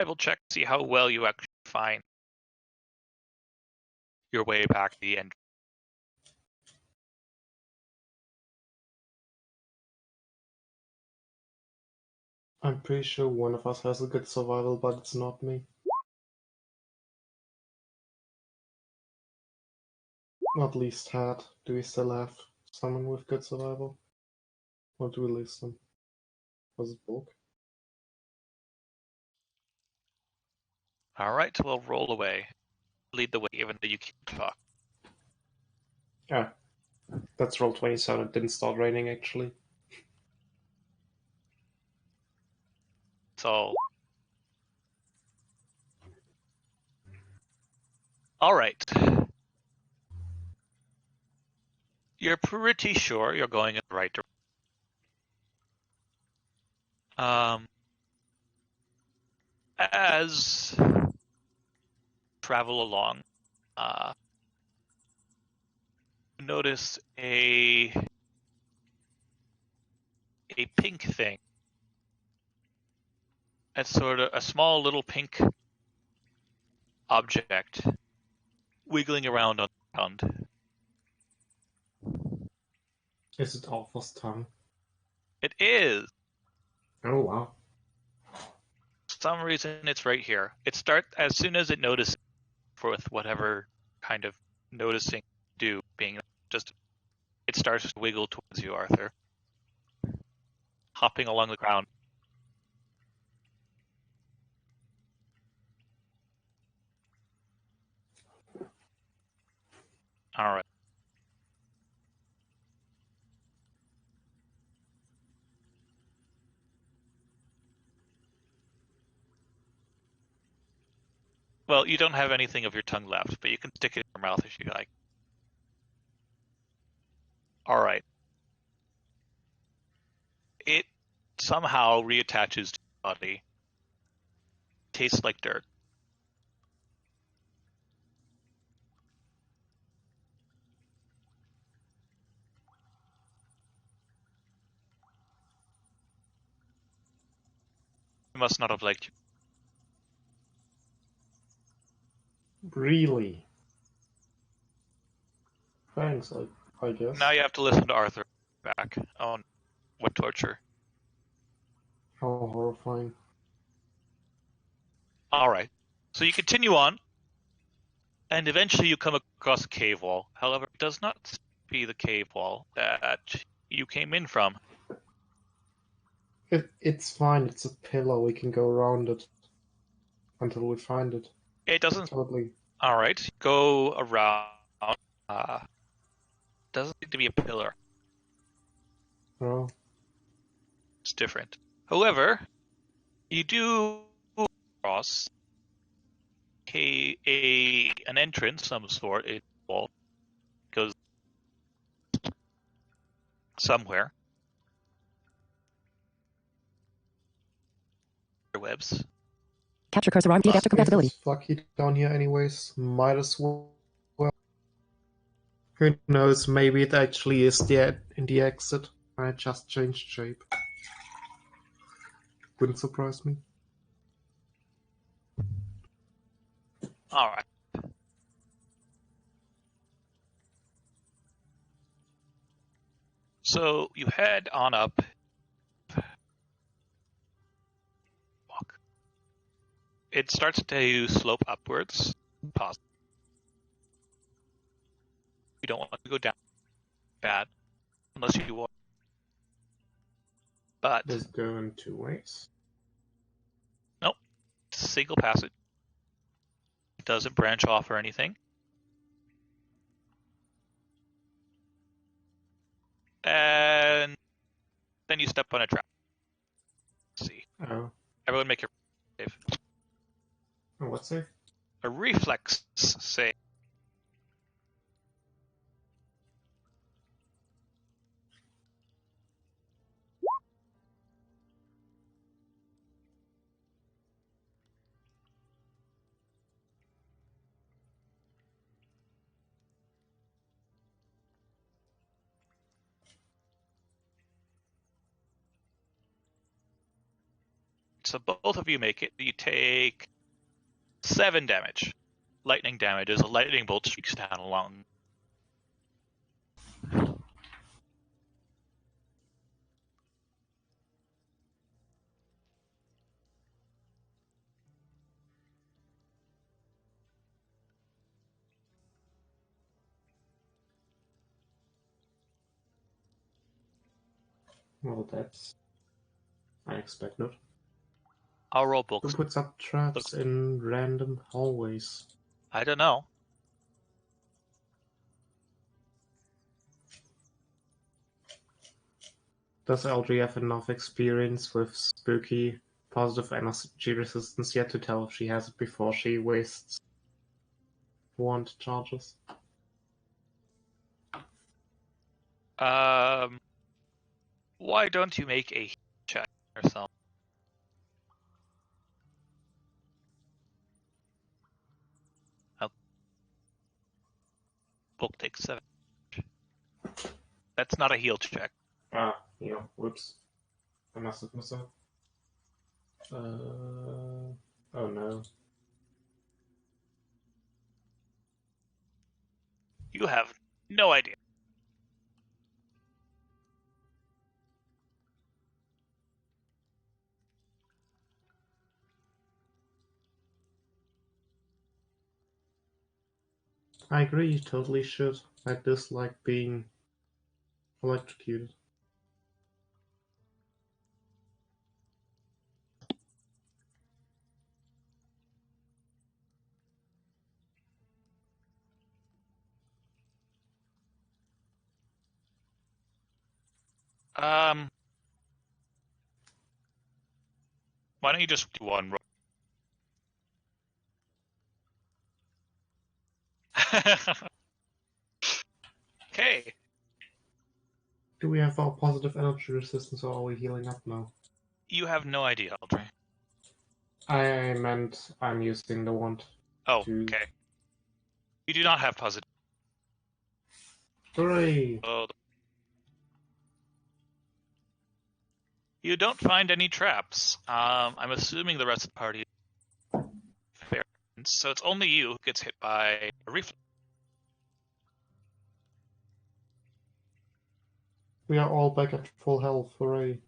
survival check to see how well you actually find your way back to the end. I'm pretty sure one of us has a good survival, but it's not me. At least had. Do we still have someone with good survival? Or do we lose them? Was it Bulk? All right, we'll roll away. Lead the way, even though you can't talk. Ah, that's roll 27. It didn't start raining actually. So, all right. You're pretty sure you're going in the right direction. As travel along, notice a pink thing. It's sort of a small little pink object wiggling around on the ground. Is it Alpha's tongue? It is. Oh wow. For some reason, it's right here. It starts as soon as it notices, with whatever kind of noticing do being just, it starts to wiggle towards you, Arthur, hopping along the ground. All right. Well, you don't have anything of your tongue left, but you can stick it in your mouth if you like. All right. It somehow reattaches to your body. Tastes like dirt. It must not have liked you. Really? Thanks, I guess. Now you have to listen to Arthur back. Oh, what torture. How horrifying. All right. So you continue on, and eventually you come across a cave wall. However, it does not be the cave wall that you came in from. It's fine, it's a pillar, we can go around it. Until we find it. It doesn't. Totally. All right. Go around. Doesn't seem to be a pillar. Oh. It's different. However, you do cross an entrance, some sort. It wall goes somewhere. Webs. Capture cursor on feed after compatibility. It's fucky down here anyways. Might as well. Who knows, maybe it actually is in the exit. I just changed shape. Wouldn't surprise me. All right. So you head on up. Walk. It starts to slope upwards. Pause. You don't want to go down bad unless you want. But Does it go in two ways? nope. It's a single passage. It doesn't branch off or anything. And then you step on a trap. Let's see. Oh. Everyone make your save. Oh, what's safe? A reflex save. so both of you make it. You take 7 damage. Lightning damage as a lightning bolt streaks down along. Well, that's unexpected. I'll roll Who books. puts up traps Looks- in random hallways? I don't know. Does Eldry have enough experience with spooky positive energy resistance yet to tell if she has it before she wastes wand charges? Why don't you make a check yourself? Book takes 7. That's not a heal check. Yeah, whoops. I must have missed out. Oh no. You have no idea. I agree, you totally should. I dislike being electrocuted. Why don't you just do one roll? Okay. Do we have our positive energy resistance or are we healing up now? You have no idea, Aldrin. I meant I'm using the wand. Oh, to... okay. You do not have positive. Hooray! Oh. You don't find any traps. I'm assuming the rest of the party is fair. So it's only you who gets hit by a reflex. We are all back at full health, hooray.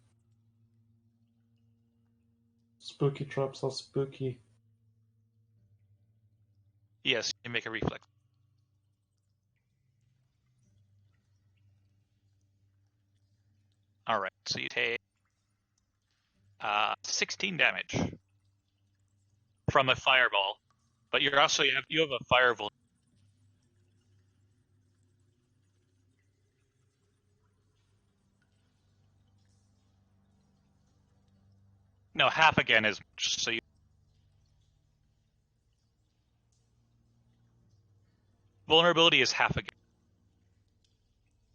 Spooky traps are spooky. Yes, you make a reflex. Alright, so you take 16 damage from a fireball. But you're also you have a fireball. No, half again is so you vulnerability is half again.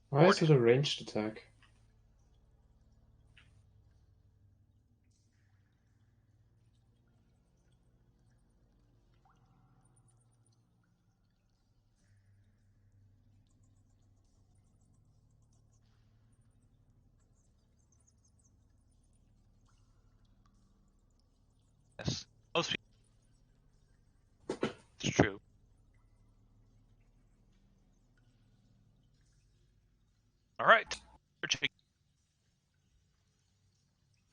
Why is it a ranged attack? Yes. Most people. It's true. Alright.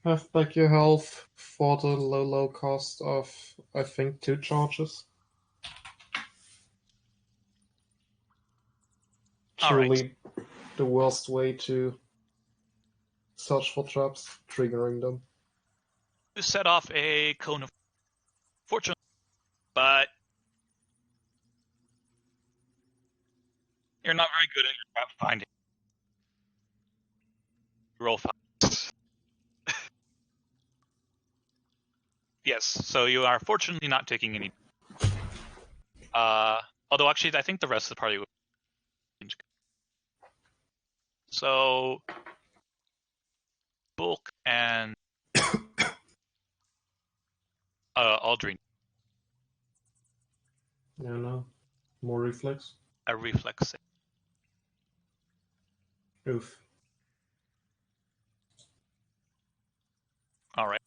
Have back your health for the low cost of, I think, 2 charges. Truly the worst way to search for traps, triggering them. You set off a cone of fortune, but you're not very good at your trap finding. Roll 5. Yes, so you are fortunately not taking any. Although actually, I think the rest of the party would. So, Bulk and Aldrin, Yeah, no. More reflex. a reflex save. Oof. All right.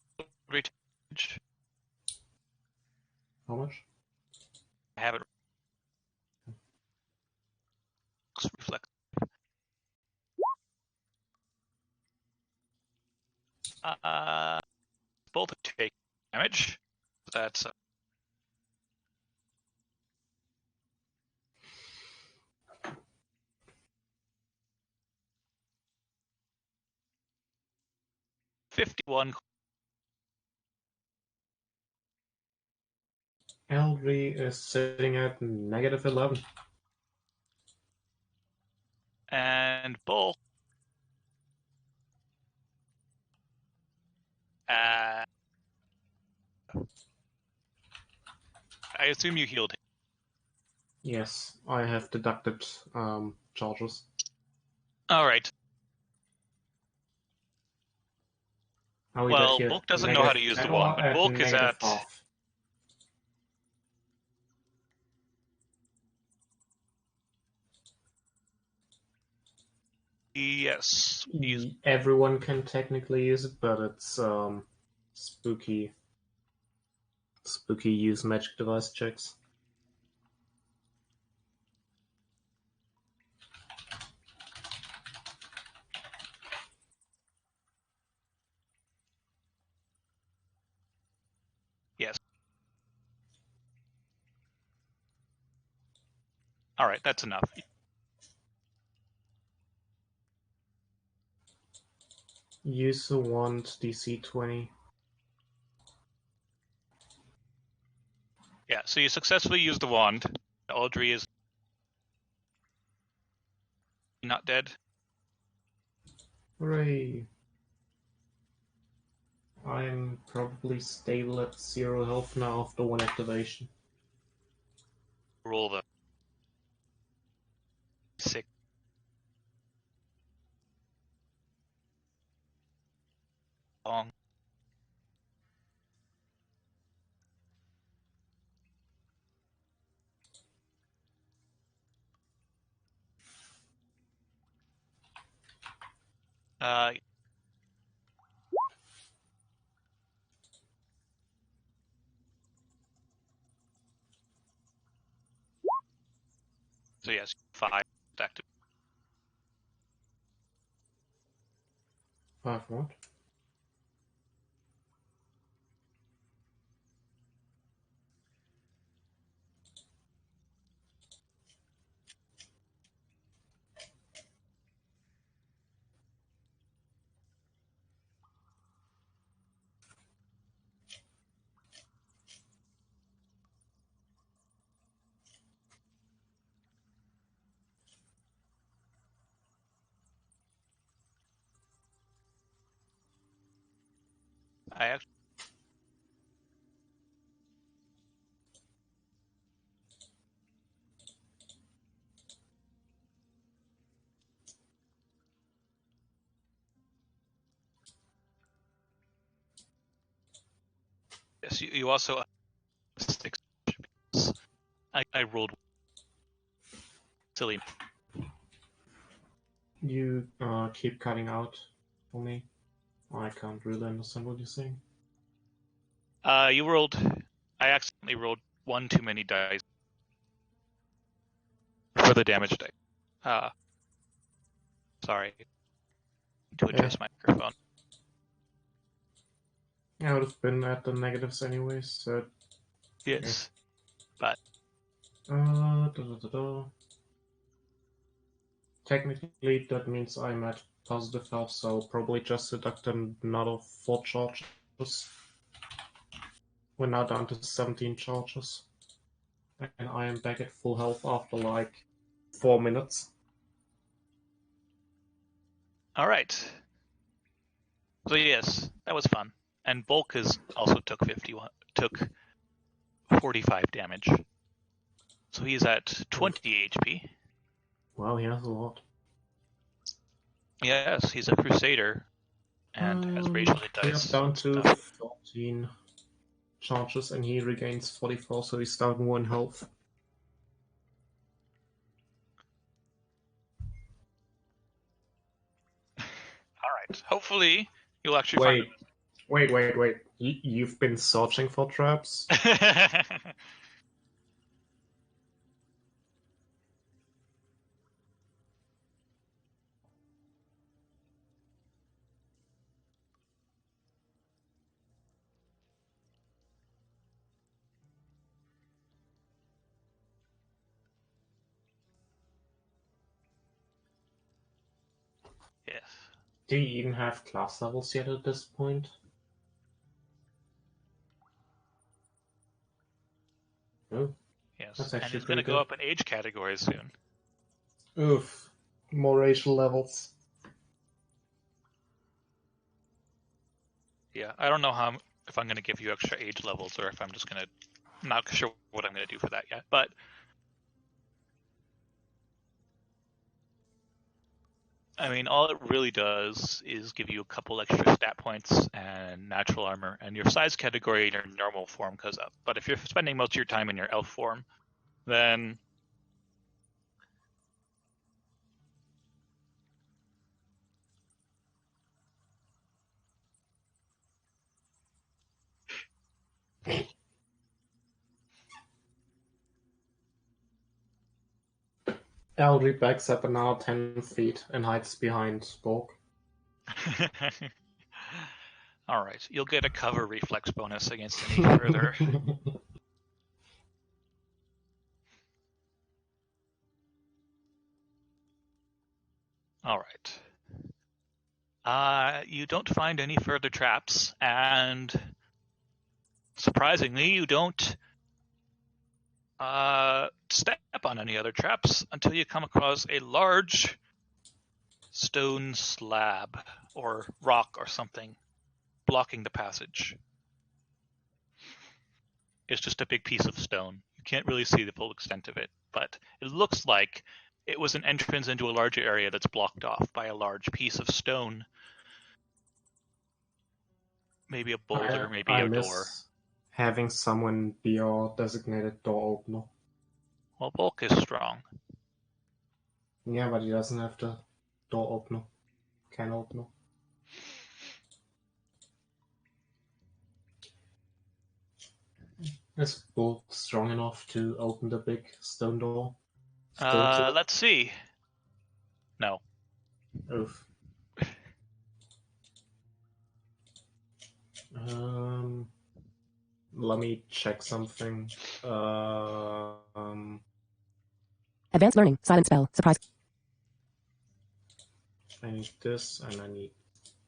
How much? I have it. Reflect. Both take damage. That's 51. Eldry is sitting at -11. And Bull. I assume you healed him. Yes, I have deducted charges. All right. How we Well, get here? Bulk doesn't know how to use the -10 wand, or but at Bulk is at. -half? Yes. Everyone can technically use it, but it's spooky. Spooky use magic device checks. Yes. All right, that's enough. Use the wand, DC 20. Yeah, so you successfully used the wand. Audrey is not dead. Hooray! I'm probably stable at 0 health now after one activation. Roll the 6. Long. Uh, so yes, 5 active. 5 what? I actually. Yes, you also 6. I rolled silly. You keep cutting out for me. I can't really understand what you're saying. You rolled. I accidentally rolled 1 too many dice for the damage die. Sorry. To adjust my microphone. I would have been at the negatives anyways, so. Yes, but Technically, that means I'm at positive health, so probably just deduct another 4 charges. We're now down to 17 charges. And I am back at full health after like 4 minutes. all right. So yes, that was fun. And Bulk has also took 45 damage. So he's at 20 HP. Wow, he has a lot. Yes, he's a crusader and has racial We are dice. down to Stuff. 14 charges and he regains 44, so he's down 1 health. All right. Hopefully, you'll actually Wait, Wait. You've been searching for traps? Yes. Do you even have class levels yet at this point? Oh, Yes. that's And actually he's going to pretty go good. up in age categories soon. Oof. More racial levels. Yeah. I don't know if I'm going to give you extra age levels or if I'm just going to. I'm not sure what I'm going to do for that yet. But I mean, all it really does is give you a couple extra stat points and natural armor, and your size category in your normal form goes up. But if you're spending most of your time in your elf form, then Eldry backs up another 10 feet and hides behind Borg. all right, you'll get a cover reflex bonus against any further. All right. You don't find any further traps, and surprisingly, you don't step on any other traps until you come across a large stone slab or rock or something blocking the passage. It's just a big piece of stone. You can't really see the full extent of it, but it looks like it was an entrance into a large area that's blocked off by a large piece of stone. Maybe a boulder, maybe I a miss door. having someone be our designated door opener. Well, Bulk is strong. Yeah, but he doesn't have the door opener. Can opener. Is Bulk strong enough to open the big stone door? Let's see. No. Oof. Let me check something. Advanced learning. Silent spell. Surprise. I need this and I need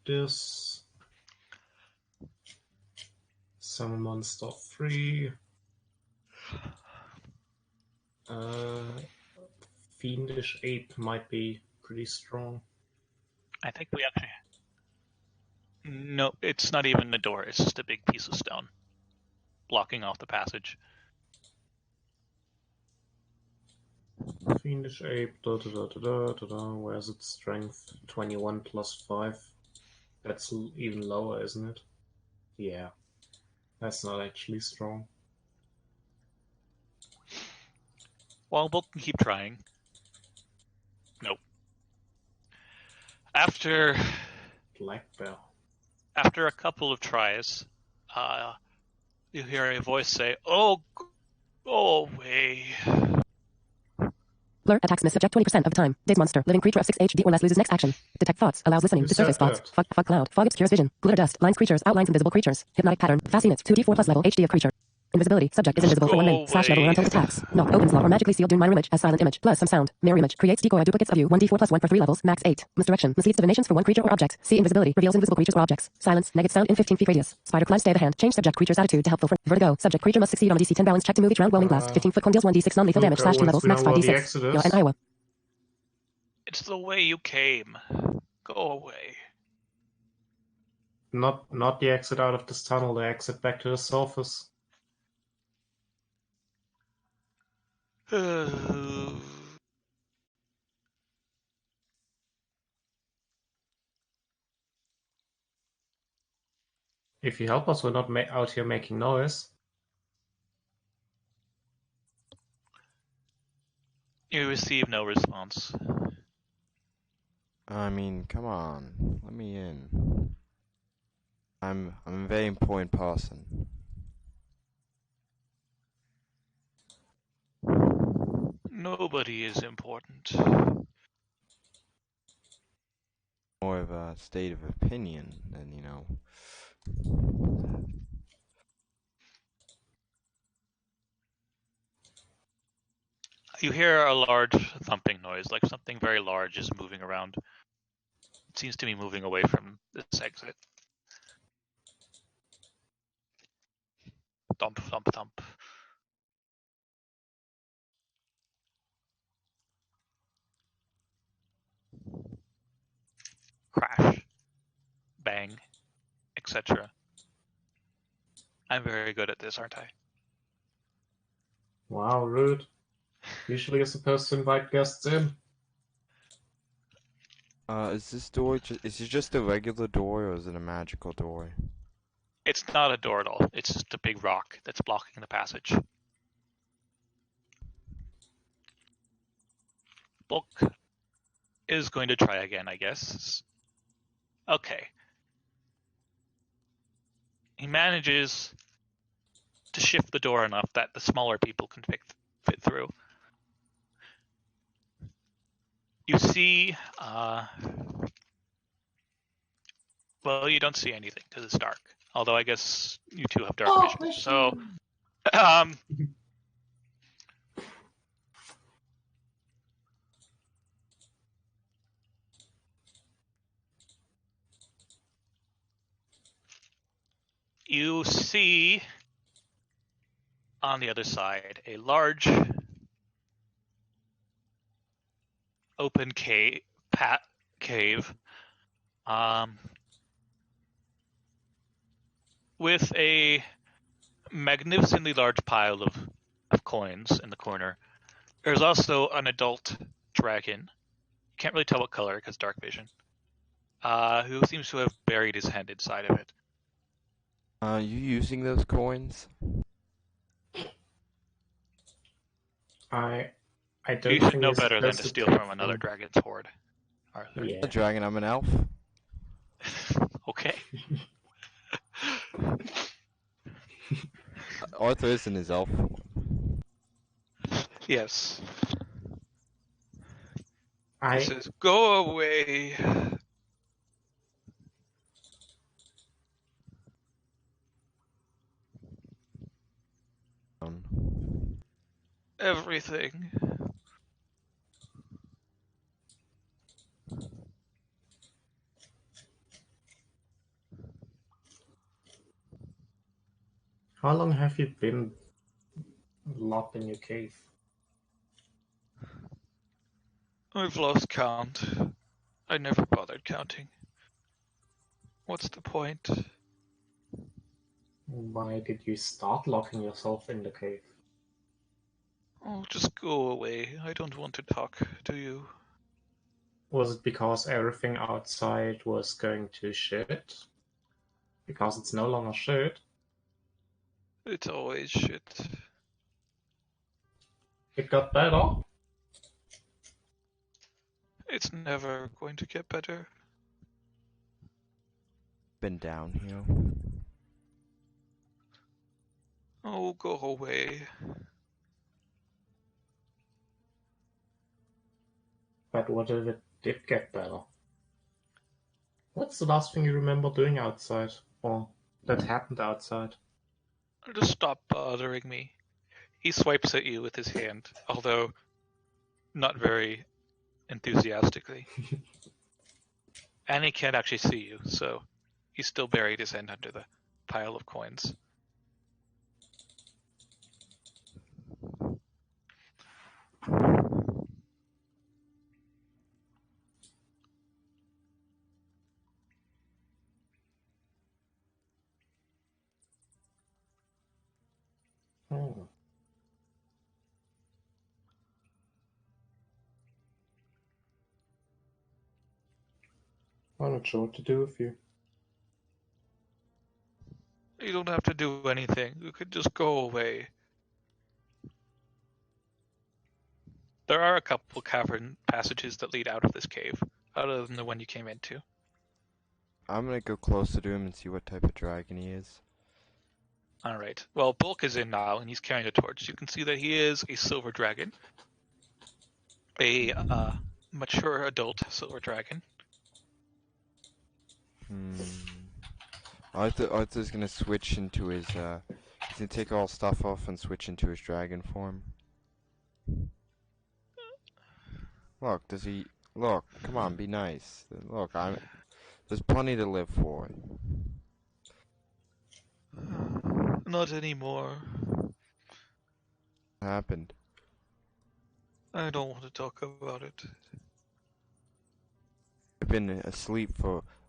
this. Summon monster 3. Fiendish Ape might be pretty strong. I think we actually. No, it's not even the door. It's just a big piece of stone blocking off the passage. Fiendish Ape, where's its strength? 21 plus 5. That's even lower, isn't it? Yeah, that's not actually strong. Well, we'll keep trying. Nope. After Black Bell. after a couple of tries, you hear a voice say, "Oh, go away." Blur attacks miss subject 20% of the time. Days monster. Living creature of 6 HD or less loses next action. Detect thoughts. Allows listening Who to surface said thoughts. that? Fog cloud. Fog obscures vision. Glitter dust. Lines creatures. Outlines invisible creatures. Hypnotic pattern. Fast units. 2d4 plus level HD of creature. Invisibility. Subject is Just invisible for 1 min. go /level or away. until it attacks. Knock. Opens lock or magically sealed Dune mirror image as silent image. Plus some sound. Mirror image. Creates decoy duplicates of you. 1d4 plus 1 for 3 levels. Max 8. Misdirection. Misleads divinations for 1 creature or object. See invisibility. Reveals invisible creatures or objects. Silence. Negative sound in 15 feet radius. Spider climb stay the hand. Change subject creature's attitude to helpful friend. Vertigo. Subject creature must succeed on a DC 10 balance check to move each round. Whelming blast. 15-foot cone deals 1d6 non-lethal damage /2 levels. Max 5d6. You're in Iowa. It's the way you came. Go away. Not the exit out of this tunnel, the exit back to the surface. If you help us, we're not out here making noise. You receive no response. I mean, come on. Let me in. I'm a very important person. Nobody is important. More of a state of opinion than, you know. You hear a large thumping noise, like something very large is moving around. It seems to be moving away from this exit. Thump, thump, thump. Crash. Bang. Etc. I'm very good at this, aren't I? Wow, rude. Usually you're supposed to invite guests in. Is this door is it just a regular door or is it a magical door? It's not a door at all. It's just a big rock that's blocking the passage. Bulk is going to try again, I guess. Okay. He manages to shift the door enough that the smaller people can fit through. You see, well, you don't see anything because it's dark. Although I guess you two have dark vision. So, you see on the other side a large open cave, with a magnificently large pile of coins in the corner. There's also an adult dragon. Can't really tell what color because dark vision. Who seems to have buried his hand inside of it. You using those coins? I don't You should think know you're better than supposed to to steal take from another them. dragon's hoard, Arthur. Yeah. A dragon, I'm an elf. Okay. Arthur is in his elf form. Yes. He I says, "Go away." Everything. How long have you been locked in your cave? I've lost count. I never bothered counting. What's the point? Why did you start locking yourself in the cave? Oh, just go away. I don't want to talk to you. Was it because everything outside was going to shit? Because it's no longer shit? It's always shit. It got better? It's never going to get better. Been downhill. Oh, go away. But what if it did get better? What's the last thing you remember doing outside? Or that happened outside? Just stop bothering me. He swipes at you with his hand, although not very enthusiastically. And he can't actually see you, so he's still buried his hand under the pile of coins. Hmm. I'm not sure what to do with you. You don't have to do anything. You could just go away. There are a couple cavern passages that lead out of this cave, other than the one you came into. gonna go closer to him and see what type of dragon he is. All right. Well, Bulk is in now, and he's carrying a torch. You can see that he is a silver dragon, a mature adult silver dragon. Arthur's gonna switch into his, he's gonna take all stuff off and switch into his dragon form. Look, look, come on, be nice. Look, there's plenty to live for. Not anymore. What happened? I don't want to talk about it. I've been asleep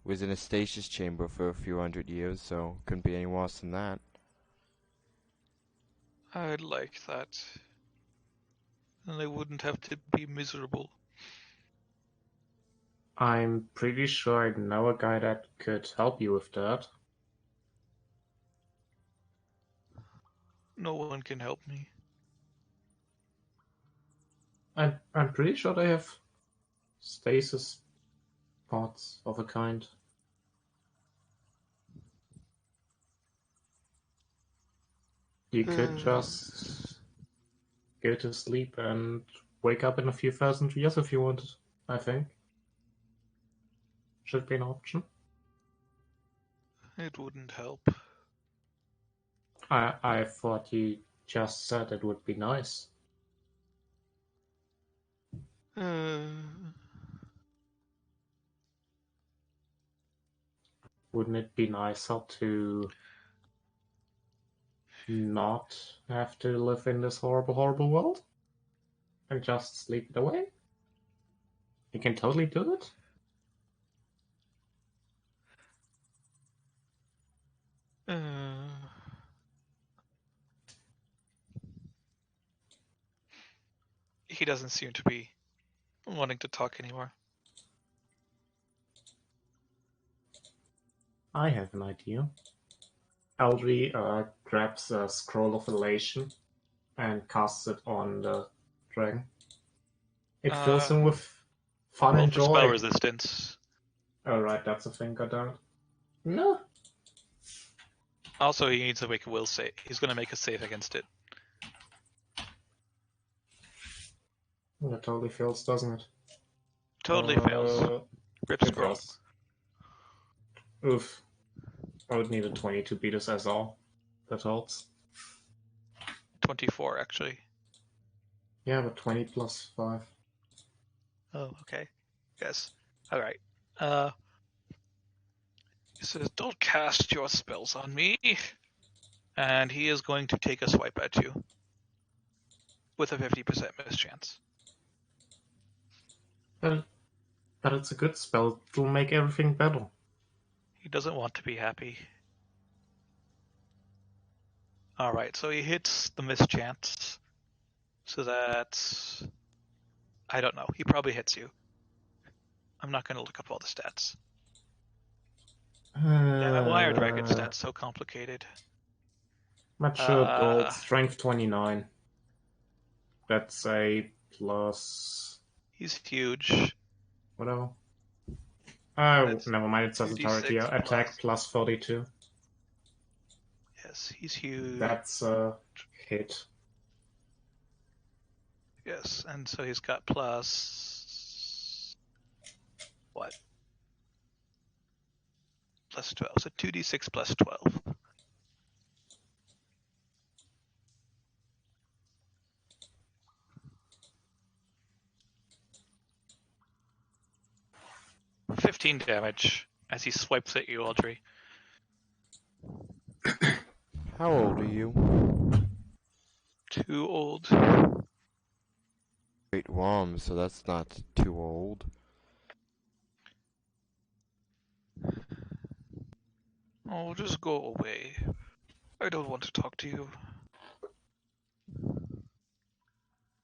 was in a stasis chamber for a few hundred years, so couldn't be any worse than that. I'd like that. And I wouldn't have to be miserable. I'm pretty sure I know a guy that could help you with that. No one can help me. I'm pretty sure they have stasis pods of a kind. You could just go to sleep and wake up in a few thousand years if you wanted, I think. Should be an option. It wouldn't help. I thought you just said it would be nice. Wouldn't it be nicer to not have to live in this horrible, horrible world? And just sleep it away? You can totally do it. He doesn't seem to be wanting to talk anymore. I have an idea. Eldry grabs a scroll of elation and casts it on the dragon. It fills him with fun Roll and for spell joy. resistance. Oh, right, that's a thing I don't. No. Also, he needs to make a will save. He's going to make a save against it. That totally fails, doesn't it? Totally fails. Rip It scroll. fails. Oof. I would need a 20 to beat this SR. That helps. 24, actually. Yeah, but 20 plus 5. Oh, okay. Yes. Alright. He says, don't cast your spells on me. And he is going to take a swipe at you. With a 50% mischance. But it's a good spell. It'll make everything better. He doesn't want to be happy. Alright, so he hits the mischance. So that's... I don't know. He probably hits you. I'm not going to look up all the stats. Yeah, why are dragon stats so complicated? Mature gold, strength 29. That's a plus... He's huge. Whatever. Oh, That's never mind, it says it 2d6 already. Attack plus 32. Yes, he's huge. That's a hit. Yes, and so he's got plus... What? Plus 12. So 2d6 plus 12. $15 damage as he swipes at you, Audrey. How old are you? Too old. Great Worm, so that's not too old. Oh, just go away. I don't want to talk to you.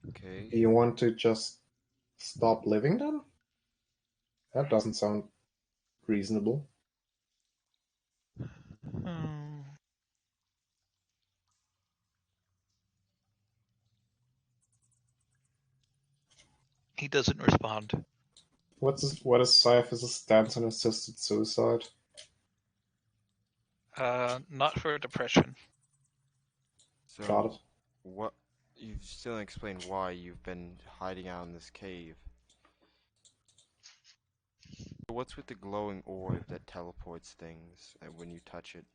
Okay. Do you want to just stop living then? That doesn't sound reasonable. Hmm. He doesn't respond. What is Cypher's stance on assisted suicide? Not for depression. Got it. So, what? You still didn't explain why you've been hiding out in this cave. What's with the glowing orb that teleports things when you touch it?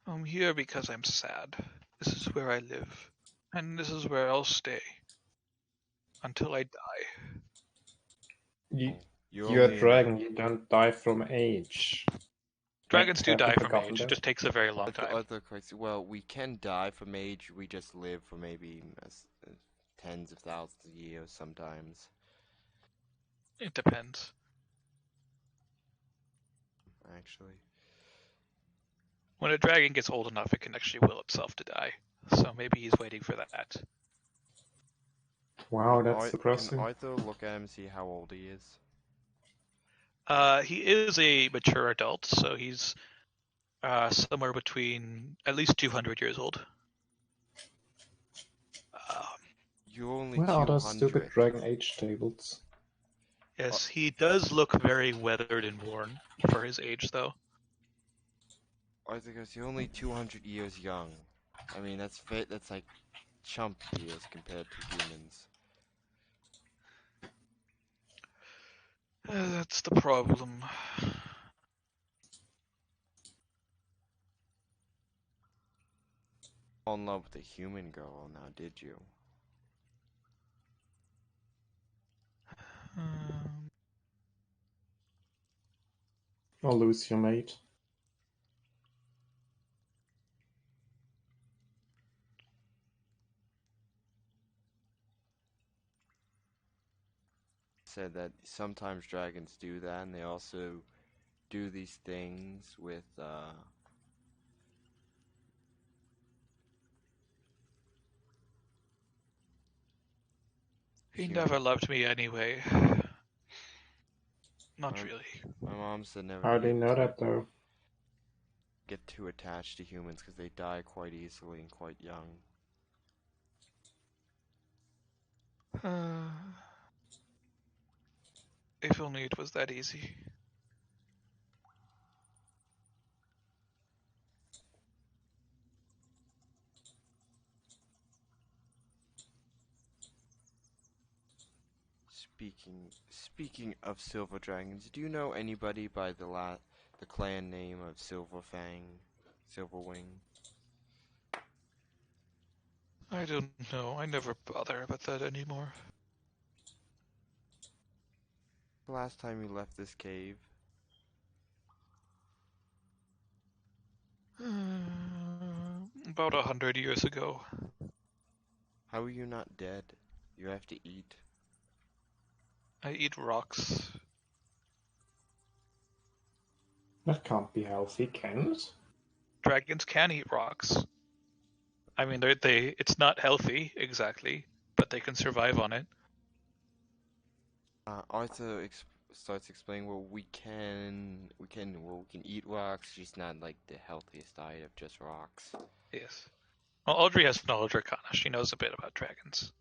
I'm here because I'm sad. This is where I live. And this is where I'll stay. Until I die. You, Oh, you're you're a only in. dragon, you don't die from age. Dragons do Have you die from forgotten age, it that? just takes a very long time. Well, we can die from age. We just live for maybe tens of thousands of years sometimes. It depends. Actually, When a dragon gets old enough, it can actually will itself to die. So maybe he's waiting for that. Wow, that's can depressing. Arthur look at him and see how old he is? He is a mature adult, so he's somewhere between at least 200 years old. Um, You're only Where are those stupid 200. dragon age tables? yes, he does look very weathered and worn for his age, though. Arthur goes, you're only 200 years young. I mean, that's like chump years compared to humans. That's the problem. Fall in love with a human girl now, did you? Um, Or lose your mate? Said that sometimes dragons do that, and they also do these things with, he human. never loved me anyway. Not My, really. my mom said never How to do you know that though? get too attached to humans because they die quite easily and quite young. If only it was that easy. Speaking of silver dragons, do you know anybody by the clan name of Silverfang, Silverwing? I don't know. I never bother about that anymore. The last time you left this cave? About 100 years ago. How are you not dead? You have to eat. I eat rocks. That can't be healthy, can it? Dragons can eat rocks. I mean, it's not healthy exactly, but they can survive on it. Arthur starts explaining, well, we can eat rocks, just not like the healthiest diet of just rocks. Yes. Well, Audrey has knowledge arcana. She knows a bit about dragons.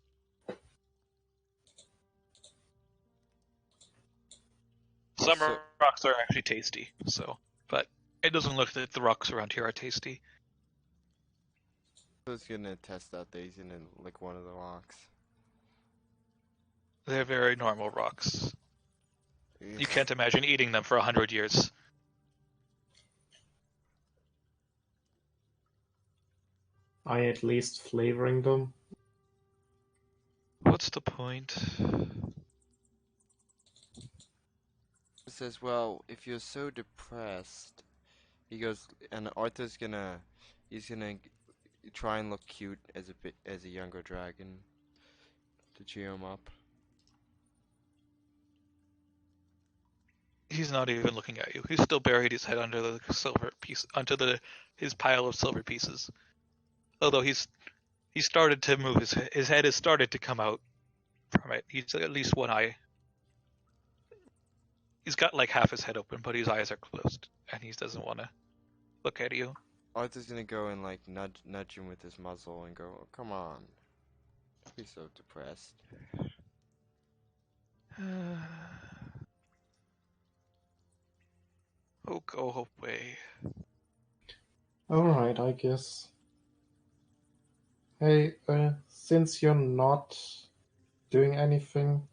Some So, rocks are actually tasty, but it doesn't look that the rocks around here are tasty. I was gonna test out that he's gonna lick one of the rocks. They're very normal rocks. You can't imagine eating them for 100 years. I at least flavoring them. What's the point? He says, well, if you're so depressed, he goes, and he's gonna try and look cute as a younger dragon to cheer him up. He's not even looking at you. He's still buried his head under the silver piece, his pile of silver pieces. Although he started to move his head has started to come out from it. He's at least one eye. He's got like half his head open, but his eyes are closed, and he doesn't want to look at you. Arthur's gonna go and like nudge him with his muzzle and go, oh, come on, don't be so depressed. Oh, go away. Alright, I guess. Hey, since you're not doing anything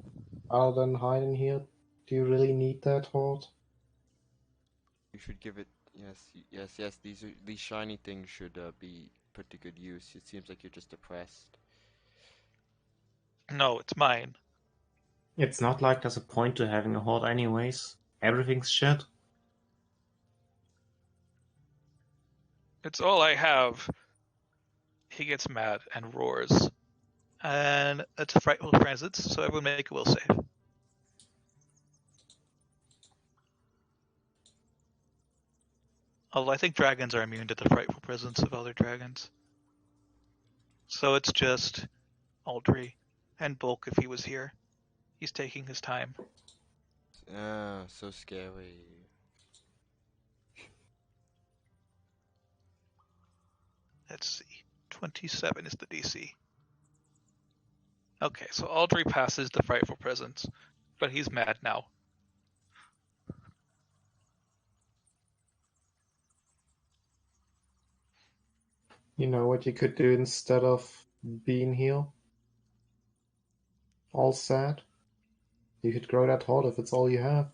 other than hiding here, do you really need that horde? You should give it. Yes. These shiny things should be put to good use. It seems like you're just depressed. No, it's mine. It's not like there's a point to having a horde anyways. Everything's shit. It's all I have. He gets mad and roars. And it's a frightful presence, so everyone make a will save. Although I think dragons are immune to the frightful presence of other dragons. So it's just Aldry and Bulk if he was here. He's taking his time. Ah, so scary. Let's see. 27 is the DC. Okay, so Aldry passes the frightful presence, but he's mad now. You know what you could do instead of being here? All sad? You could grow that horde if it's all you have.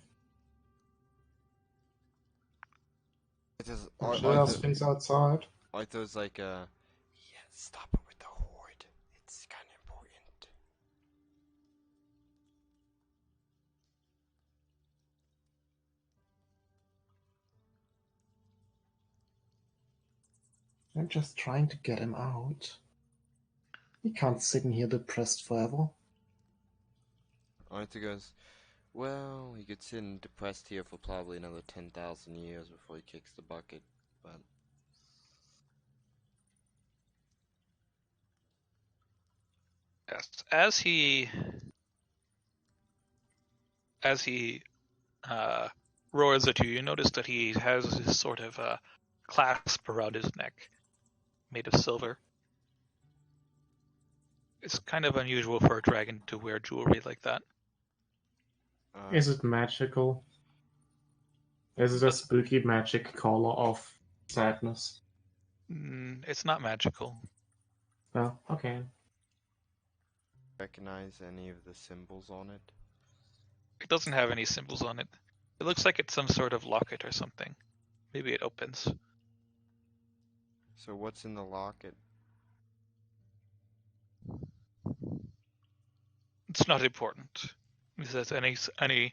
I'm sure there's things outside. Arthur's like, yeah, stop it with the horde. It's kind of important. I'm just trying to get him out. He can't sit in here depressed forever. Arthur goes, well, he could sit and depressed here for probably another 10,000 years before he kicks the bucket, but... Yes, as he roars at you, you notice that he has this sort of clasp around his neck, made of silver. It's kind of unusual for a dragon to wear jewelry like that. Is it magical? Is it a spooky magic color of sadness? It's not magical. Oh, okay. Recognize any of the symbols on it? It doesn't have any symbols on it. It looks like it's some sort of locket or something. Maybe it opens. So what's in the locket? It's not important. He says any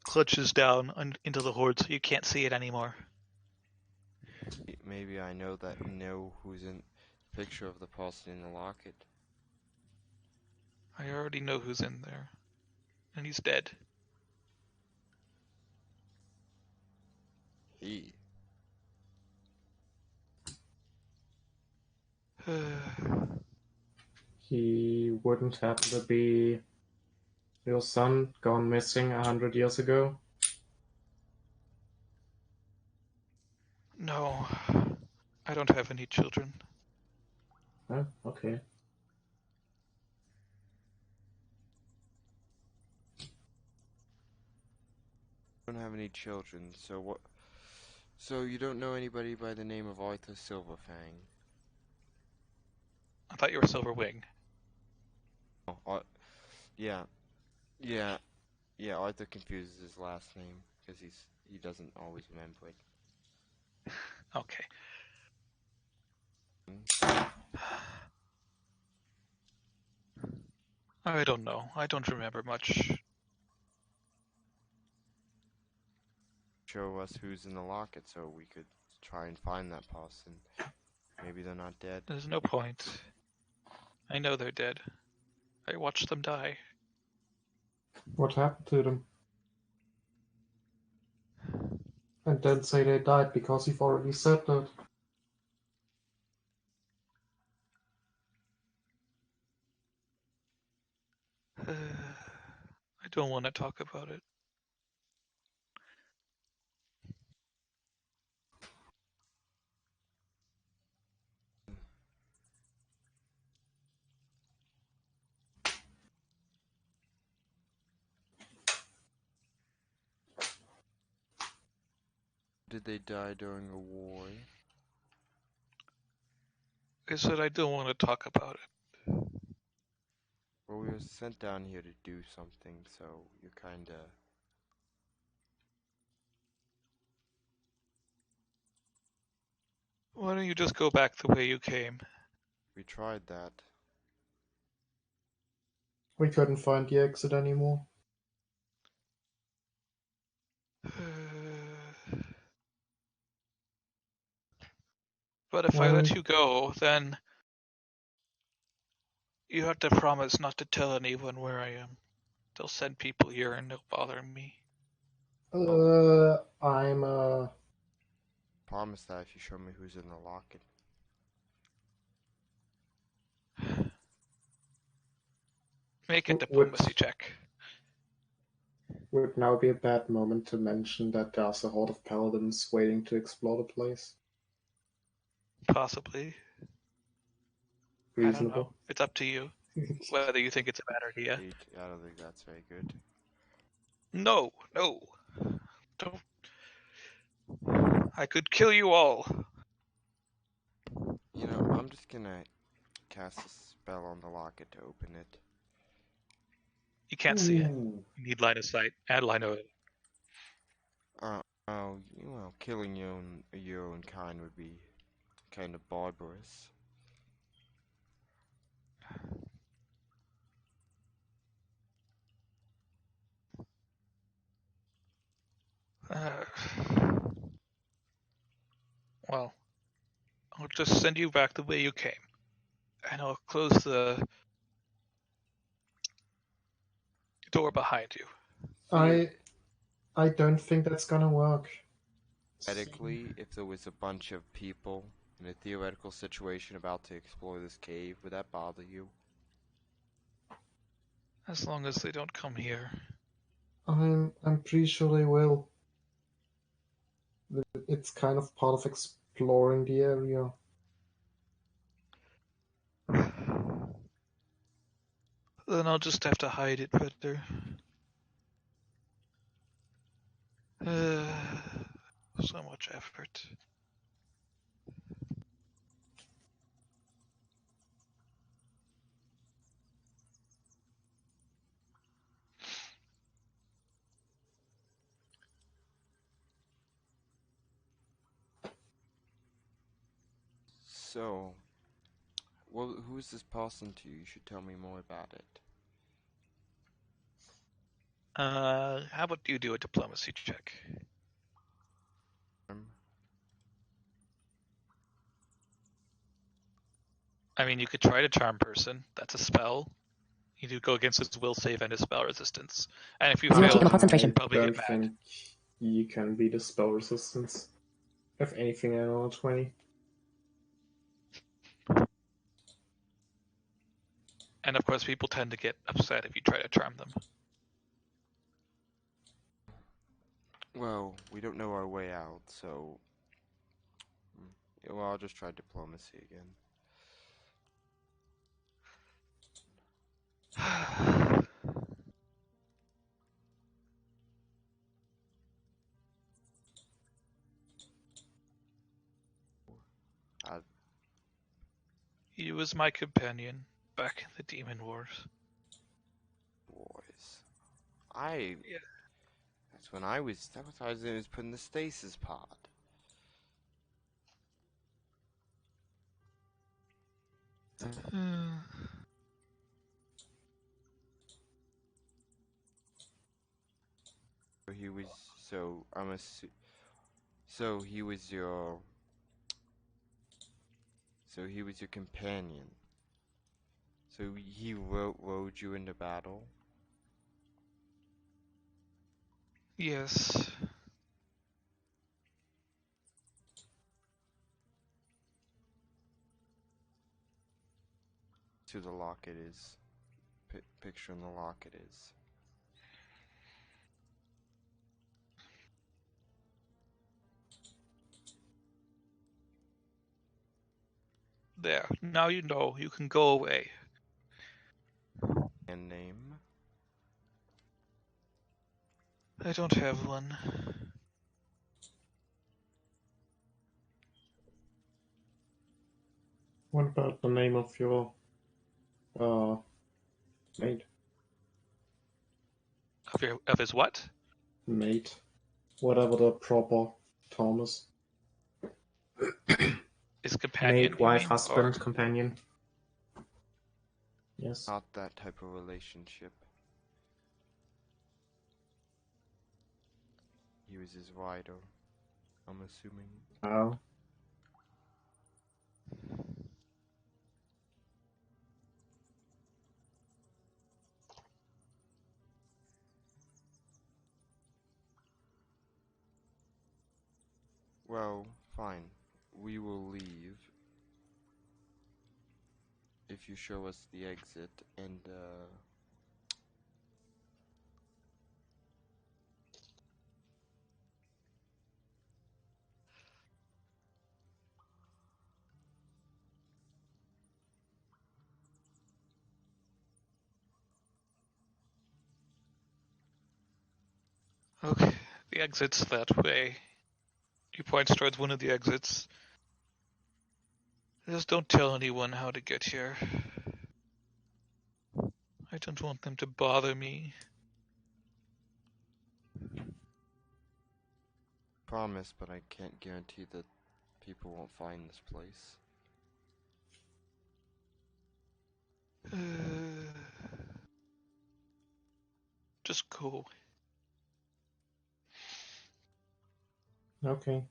clutches down into the horde so you can't see it anymore. Maybe I know who's in the picture of the person in the locket. I already know who's in there. And he's dead. He. He wouldn't happen to be your son gone missing 100 years ago? No, I don't have any children. Oh, okay. Don't have any children, so what? So you don't know anybody by the name of Arthur Silverfang? I thought you were Silverwing. Oh, yeah, yeah, yeah. Arthur confuses his last name because he doesn't always remember it. Okay. I don't know. I don't remember much. Show us who's in the locket so we could try and find that person. Maybe they're not dead. There's no point. I know they're dead. I watched them die. What happened to them? And then say they died because you've already said that. I don't want to talk about it. Did they die during a war? I said I don't want to talk about it. Well, we were sent down here to do something, so you're kinda... Why don't you just go back the way you came? We tried that. We couldn't find the exit anymore. But if I let you go, then you have to promise not to tell anyone where I am. They'll send people here and they'll bother me. I'm Promise that if you show me who's in the locket. Make a would diplomacy check. would now be a bad moment to mention that there's a horde of paladins waiting to explore the place. Possibly. I don't know. Reasonable. It's up to you whether you think it's a bad idea. 8. I don't think that's very good. No, no. Don't. I could kill you all. You know, I'm just gonna cast a spell on the locket to open it. You can't see it. Ooh. You need line of sight. Add line of sight. Oh, well, killing your own kind would be kind of barbarous. Well, I'll just send you back the way you came. And I'll close the door behind you. I don't think that's gonna work. Theoretically, if there was a bunch of people in a theoretical situation about to explore this cave, would that bother you? As long as they don't come here. I'm pretty sure they will. It's kind of part of exploring the area. Then I'll just have to hide it better. So much effort. So, well, who is this person to you? You should tell me more about it. How about you do a diplomacy check? I mean, you could try to charm person. That's a spell. You do go against his will save and his spell resistance. And if you Zero fail, G concentration. you'd probably I get don't mad. think you can beat the spell resistance. If anything, I roll 20. And of course, people tend to get upset if you try to charm them. Well, we don't know our way out, so... Yeah, well, I'll just try diplomacy again. He was my companion back in the Demon Wars. Boys. Yeah. That's when I was put in the stasis pod. So he was, so I'm so he was your, so he was your companion. So he rode you into battle? Yes. To the locket is, picture in the locket is. There. Now you know. You can go away. And name? I don't have one. What about the name of your mate? Of his what? Mate. Whatever the proper term is. His companion, Mate, you wife, mean? husband, companion. Yes. Not that type of relationship. He was his rider, I'm assuming. Oh. Well, fine. We will leave if you show us the exit and Okay, the exit's that way. He points towards one of the exits. Just don't tell anyone how to get here. I don't want them to bother me. promise, but I can't guarantee that people won't find this place. Just go. Okay.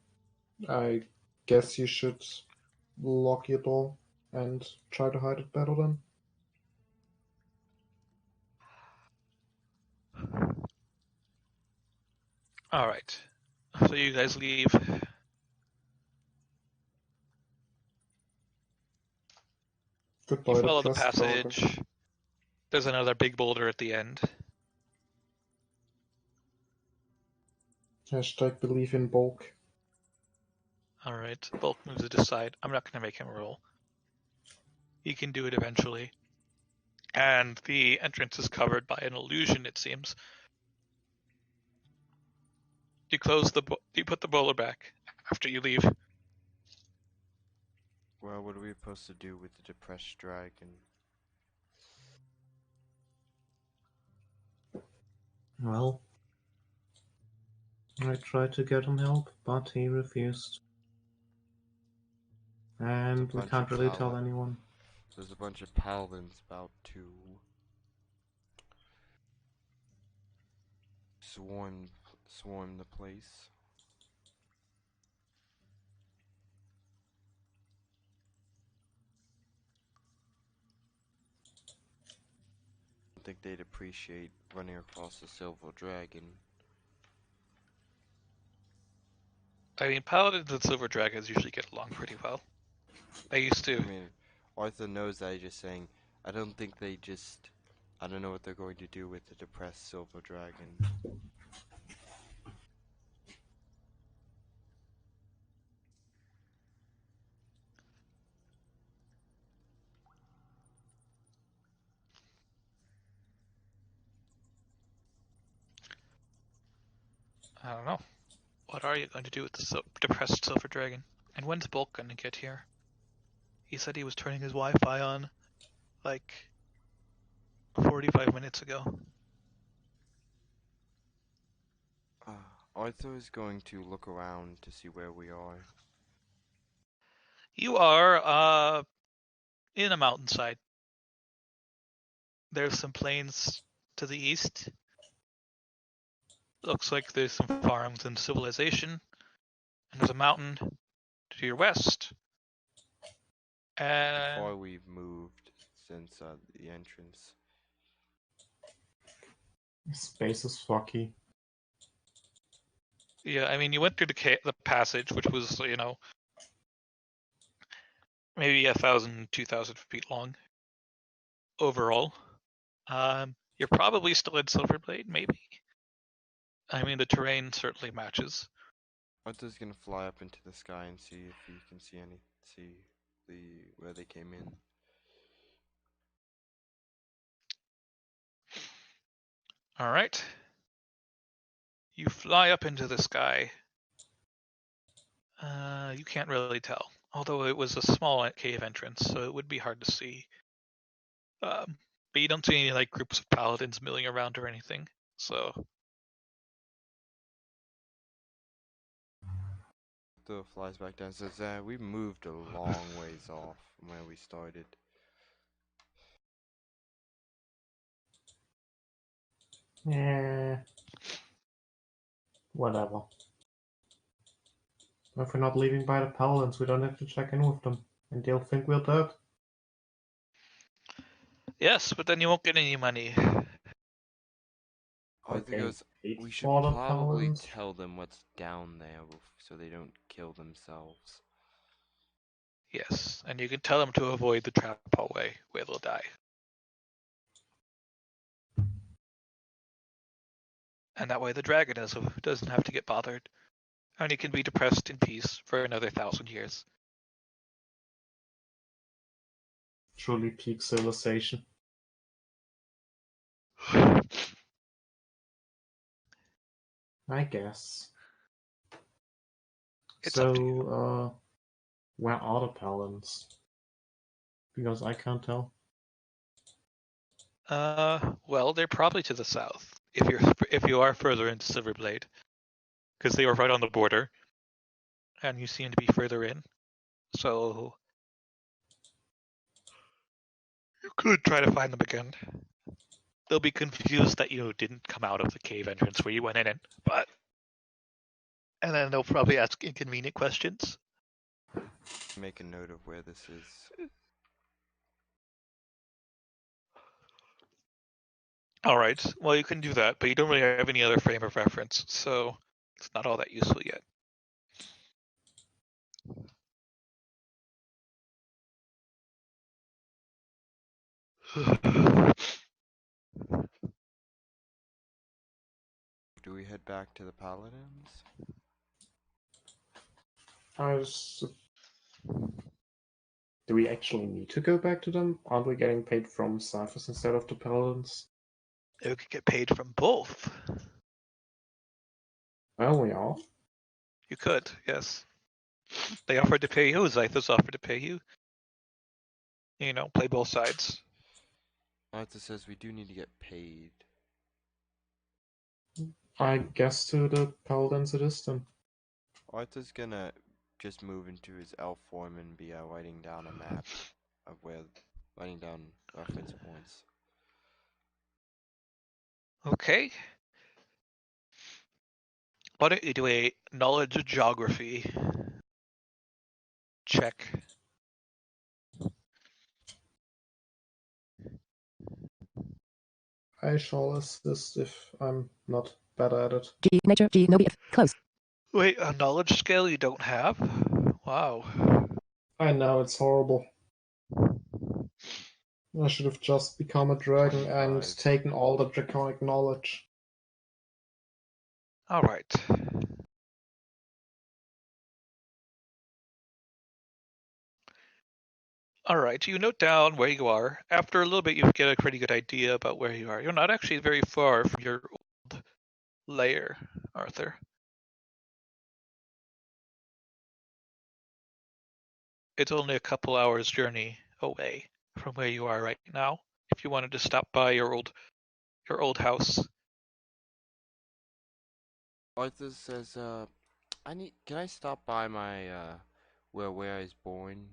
I guess you should lock your door and try to hide it better then. All right. So you guys leave. You Goodbye, follow the depressed dog. passage. There's another big boulder at the end. Hashtag believe in bulk. All right. Bulk moves to decide. I'm not going to make him roll. He can do it eventually. And the entrance is covered by an illusion, it seems. You put the boulder back after you leave. Well, what are we supposed to do with the depressed dragon? Well, I tried to get him help, but he refused. And we bunch can't of really tell paladins. anyone. There's a bunch of paladins about to swarm the place. I think they'd appreciate running across the silver dragon. I mean, paladins and silver dragons usually get along pretty well. They used to. I mean, Arthur knows that. He's just saying, I don't think they just. I don't know what they're going to do with the depressed silver dragon. I don't know. What are you going to do with the depressed silver dragon? And when's Bulk going to get here? He said he was turning his Wi-Fi on like 45 minutes ago. Arthur is going to look around to see where we are. You are in a mountainside. There's some plains to the east. Looks like there's some farms and civilization. And there's a mountain to your west. How And far we've moved since the entrance. Space is fucky. yeah, I mean, you went through the passage, which was, maybe 1,000, 2,000 feet long overall. You're probably still in Silverblade, maybe. I mean, the terrain certainly matches. Arthur's gonna fly up into the sky and see if he can see where they came in. All right. You fly up into the sky. You can't really tell. Although it was a small cave entrance, so it would be hard to see. But you don't see any like groups of paladins milling around or anything. So The flies back down. Says, we moved a long ways off from where we started. Yeah. Whatever. If we're not leaving by the paladins, we don't have to check in with them, and they'll think we're dead. yes, but then you won't get any money. Arthur Okay. goes, Paid we should for the probably paladins. tell them what's down there so they don't kill themselves. Yes, and you can tell them to avoid the trap hallway where they'll die. And that way the dragon doesn't have to get bothered. And he can be depressed in peace for another 1,000 years. Truly peak civilization. I guess. It's up to you. So, where are the paladins? Because I can't tell. Well, they're probably to the south if you are further into Silverblade, because they were right on the border, and you seem to be further in. So you could try to find them again. They'll be confused that you didn't come out of the cave entrance where you went in, and then they'll probably ask inconvenient questions. Make a note of where this is. All right. Well, you can do that, but you don't really have any other frame of reference, so it's not all that useful yet. Do we head back to the paladins? Do we actually need to go back to them? Aren't we getting paid from ciphers instead of the paladins? You could get paid from both. Well, we are. You could, yes. They offered to pay you. Zythos offered to pay you. You know, play both sides. Arthur says we do need to get paid. I guess to the paladins it is then. Arthur's gonna just move into his elf form and be writing down a map of writing down reference points. Okay. Why don't you do a knowledge geography check? I shall assist if I'm not better at it. G, nature, G, no, B, if, close. Wait, a knowledge scale you don't have? Wow. I know, it's horrible. I should have just become a dragon and 25. taken all the draconic knowledge. All right. All right, you note down where you are. After a little bit, you get a pretty good idea about where you are. You're not actually very far from your old lair, Arthur. It's only a couple hours journey away from where you are right now. If you wanted to stop by your old house. Arthur says, can I stop by my, where I was born?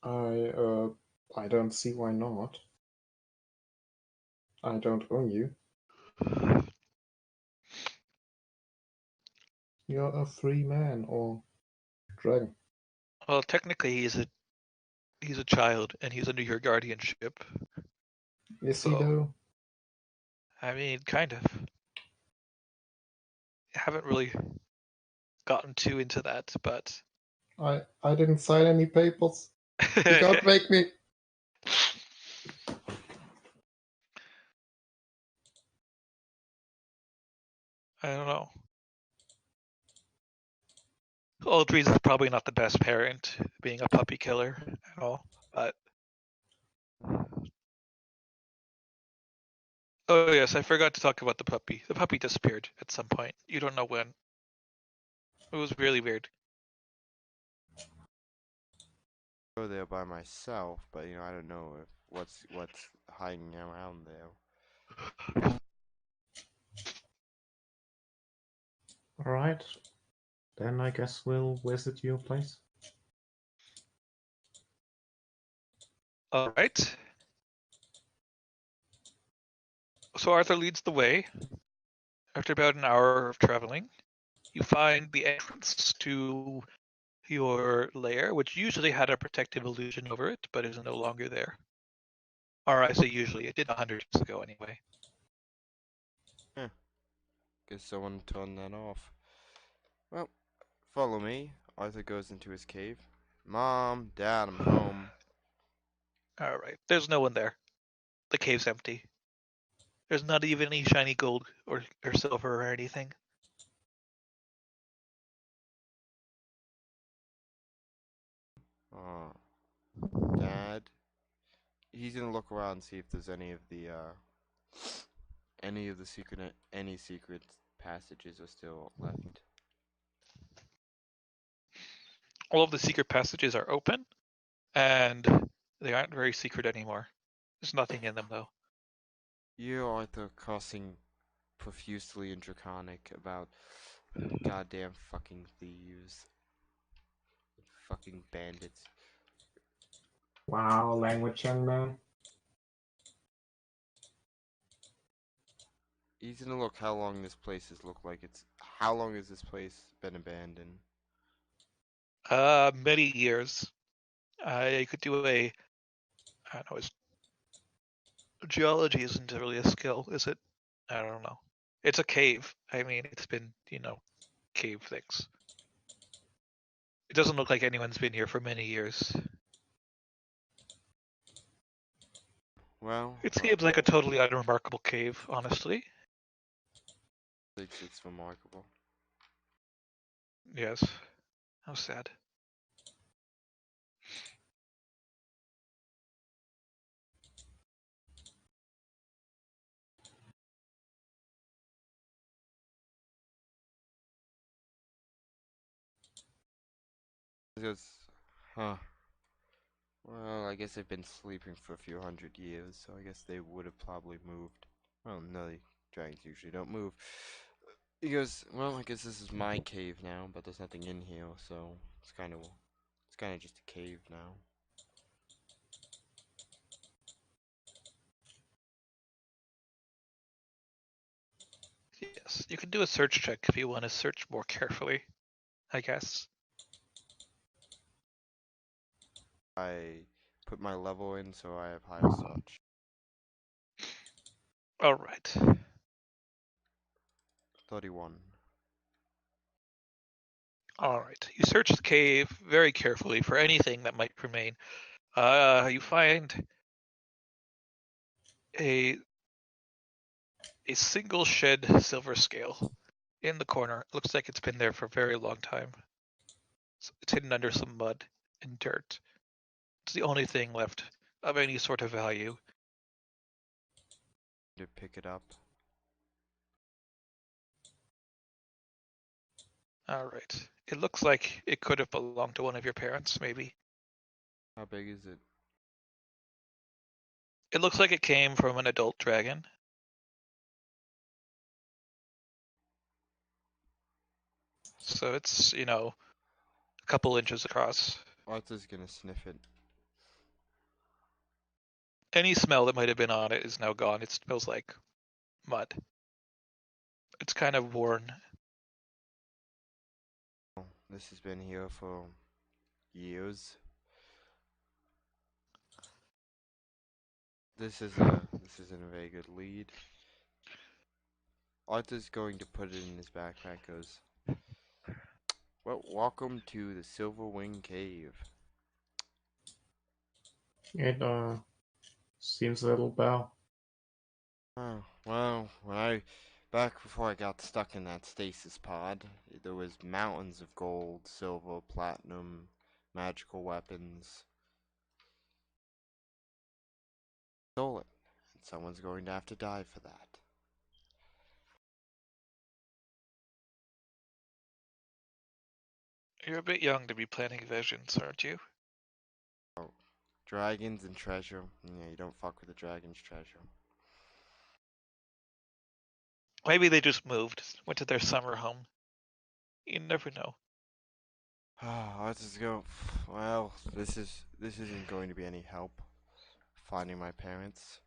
I don't see why not. I don't own you. You're a free man or dragon. Well, technically, he's a child and he's under your guardianship. Is he So, though? I mean, kind of. Haven't really gotten too into that, but I didn't sign any papers. You can't make me. I don't know. Aldridge is probably not the best parent, being a puppy killer at all. But oh yes, I forgot to talk about the puppy. The puppy disappeared at some point. You don't know when. It was really weird. Go there by myself, but I don't know if what's hiding around there. Alright, then I guess we'll visit your place. All right. So Arthur leads the way. After about an hour of traveling, you find the entrance to your lair, which usually had a protective illusion over it, but is no longer there. Or I say usually, it did 100 years ago anyway. Guess someone turned that off. Well, follow me. Arthur goes into his cave. Mom, Dad, I'm home. All right, there's no one there. The cave's empty. There's not even any shiny gold or silver or anything. Uh, Dad. He's gonna look around and see if there's any secret passages are still left. All of the secret passages are open, and they aren't very secret anymore. There's nothing in them though. You, Arthur, cussing profusely and draconic about goddamn fucking thieves. Fucking bandits. Wow, language, young man. He's gonna look how long this place has looked like it's. How long has this place been abandoned? Many years. I could do I don't know, geology isn't really a skill, is it? I don't know. It's a cave. I mean, it's been, cave things. It doesn't look like anyone's been here for many years. Well, It seems like a totally unremarkable cave, honestly. it's remarkable. Yes. How sad. He goes, huh. Well, I guess they've been sleeping for a few hundred years, so I guess they would have probably moved. Well, no, dragons usually don't move. He goes, well, I guess this is my cave now, but there's nothing in here, so it's kind of just a cave now. Yes, you can do a search check if you want to search more carefully, I guess. I put my level in, so I have higher search. All right. 31. All right. You search the cave very carefully for anything that might remain. You find a single shed silver scale in the corner. It looks like it's been there for a very long time. It's hidden under some mud and dirt. It's the only thing left of any sort of value. To pick it up. All right. It looks like it could have belonged to one of your parents, maybe. How big is it? It looks like it came from an adult dragon. So it's, a couple inches across. Arthur's gonna sniff it. Any smell that might have been on it is now gone. It smells like mud. It's kind of worn. Oh, this has been here for years. This isn't a very good lead. Arthur's going to put it in his backpack. Goes, well, welcome to the Silver Wing Cave. It seems a little bare. Oh, well, back before I got stuck in that stasis pod, there was mountains of gold, silver, platinum, magical weapons. Stole it, and someone's going to have to die for that. You're a bit young to be planning vengeance, aren't you? Oh, dragons and treasure. Yeah, you don't fuck with the dragon's treasure. Maybe they just moved, went to their summer home. You never know. Let's just go. Well, this isn't going to be any help finding my parents.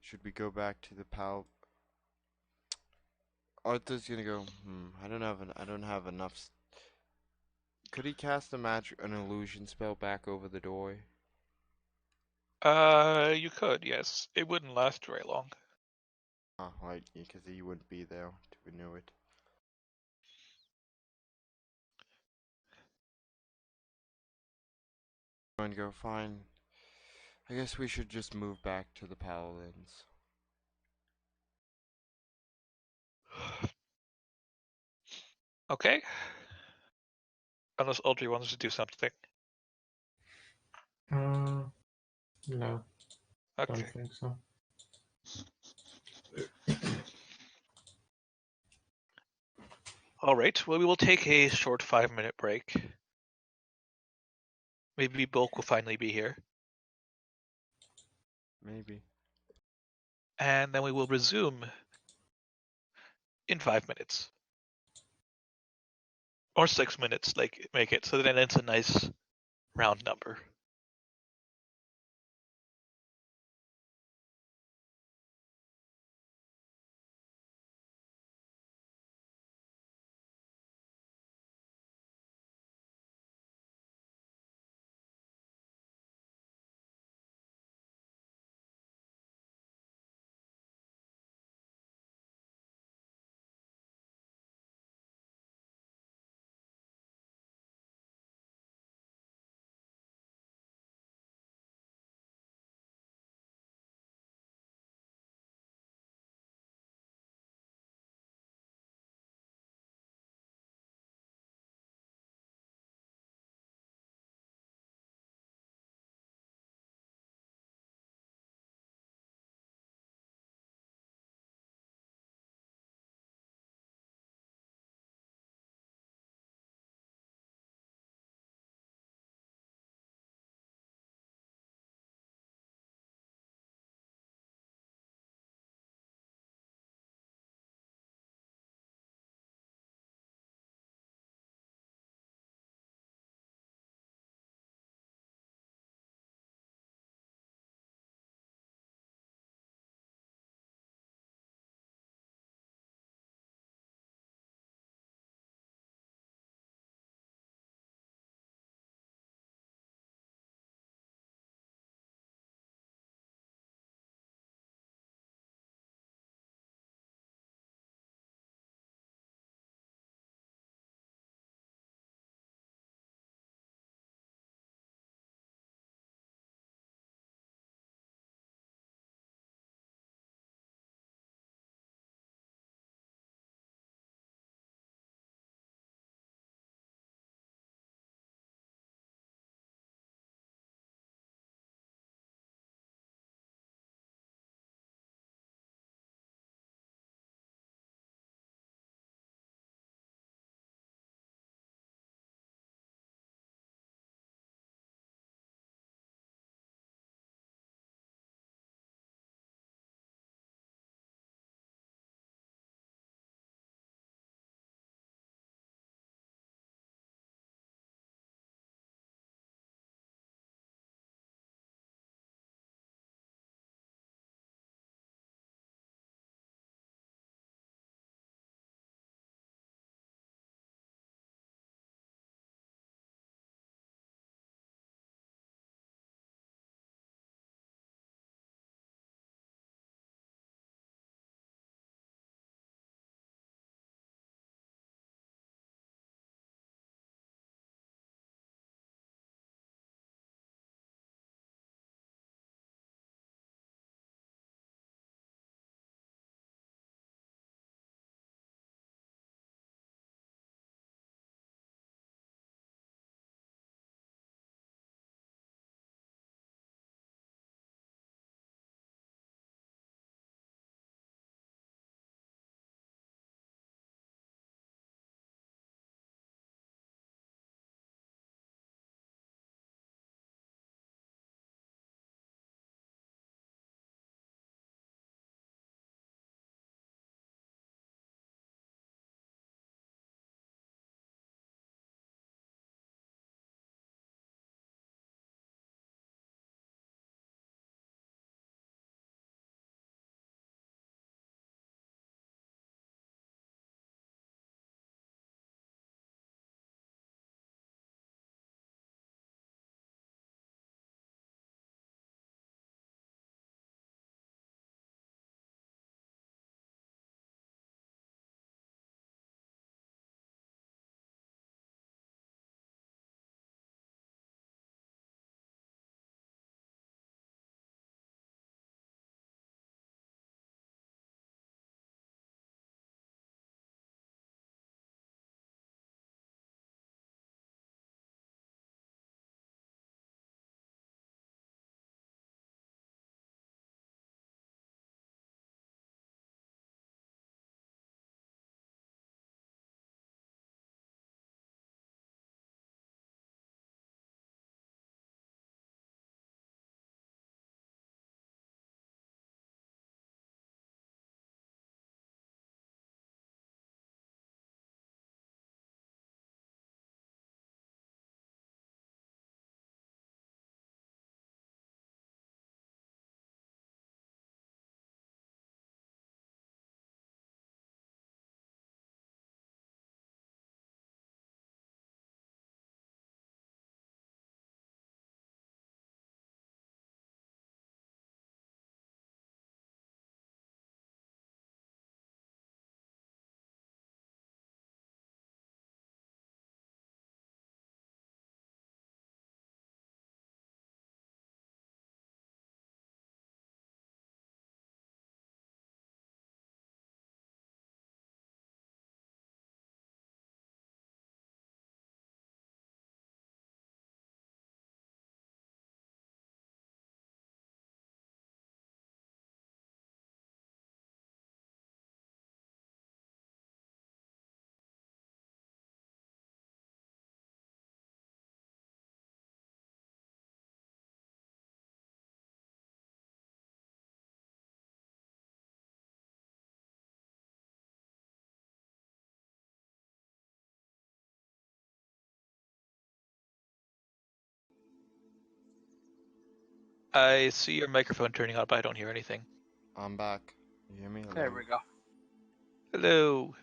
Should we go back to the pal? Arthur's gonna go. I don't have enough. Could he cast an illusion spell back over the door? You could, yes. It wouldn't last very long. Oh, right, because he wouldn't be there to renew it. Going to go fine. I guess we should just move back to the paladins. Okay. Unless Audrey wants to do something. No, Okay. don't think so. All right. Well, we will take a short 5-minute break. Maybe Bulk will finally be here. Maybe. And then we will resume in 5 minutes. Or 6 minutes, like make it so that it's a nice round number. I see your microphone turning on, but I don't hear anything. I'm back. You hear me? Hello? There we go. Hello.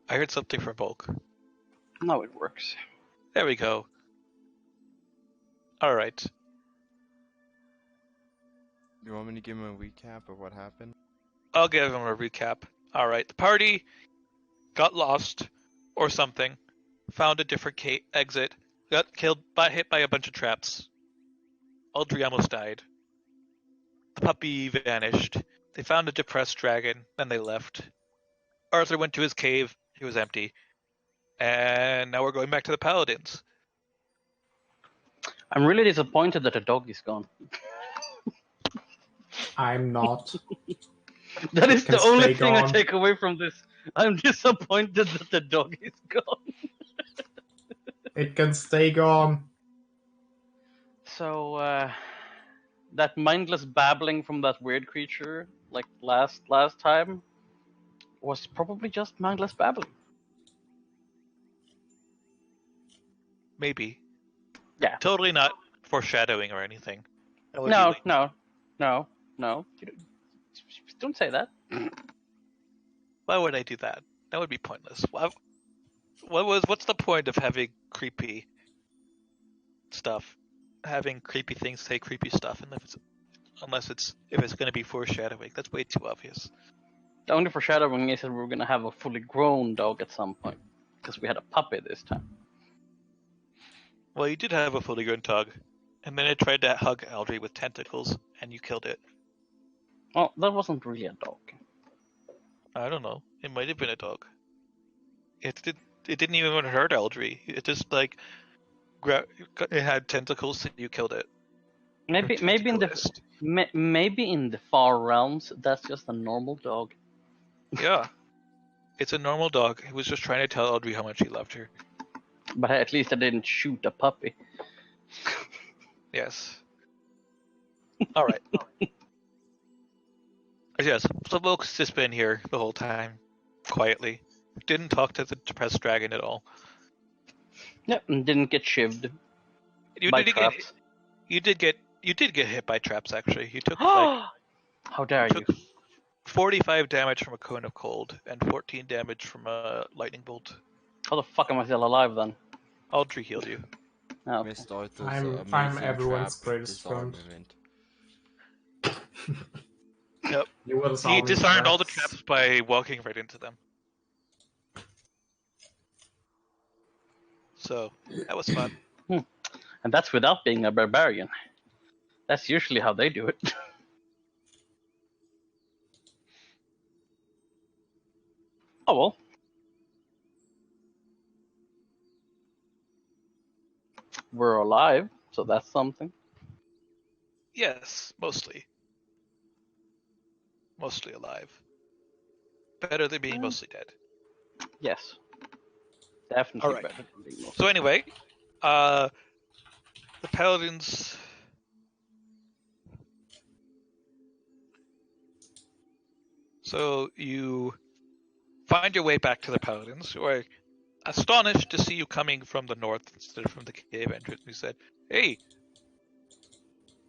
I heard something from Bulk. Now it works. There we go. All right. You want me to give him a recap of what happened? I'll give him a recap. All right. The party got lost or something, found a different exit, got hit by a bunch of traps. Audrey almost died. The puppy vanished. They found a depressed dragon, then they left. Arthur went to his cave. He was empty. And now we're going back to the Paladins. I'm really disappointed that the dog is gone. I'm not. That is Can the only stay thing I gone. take away from this. I'm disappointed that the dog is gone. It can stay gone. So, that mindless babbling from that weird creature, like last time, was probably just mindless babbling. Maybe. Yeah. Totally not foreshadowing or anything. That would be No, lame. no. You don't say that. Why would I do that? That would be pointless. What's the point of having creepy stuff? Having creepy things say creepy stuff, and if it's going to be foreshadowing, that's way too obvious. The only foreshadowing is that we're gonna have a fully grown dog at some point, because we had a puppy this time. Well, you did have a fully grown dog, and then it tried to hug Aldry with tentacles, and you killed it. Well, that wasn't really a dog. I don't know. It might have been a dog. It didn't even hurt Aldry. It just like it had tentacles, so you killed it. Maybe in the far realms, that's just a normal dog. Yeah. It's a normal dog. He was just trying to tell Audrey how much he loved her. But at least I didn't shoot a puppy. Yes. All right. Yes. So Wilk's just been here the whole time, quietly. Didn't talk to the depressed dragon at all. Yep, and didn't get shivved You by did traps. you did get hit by traps. Actually, you took like How dare you! 45 damage from a cone of cold and 14 damage from a lightning bolt. How the fuck am I still alive then? Audrey healed you. Oh, okay. Missed Arthur's I'm amazing everyone's trap greatest friend. disarmament. Yep. You were He disarming disarmed all the traps. traps by walking right into them. So that was fun. And that's without being a barbarian. That's usually how they do it. Oh well. We're alive, so that's something. Yes, mostly. Mostly alive. Better than being mostly dead. Yes. Definitely All right. better than being most. So anyway, the paladins. So you find your way back to the paladins, who are astonished to see you coming from the north instead of from the cave entrance. You said, "Hey,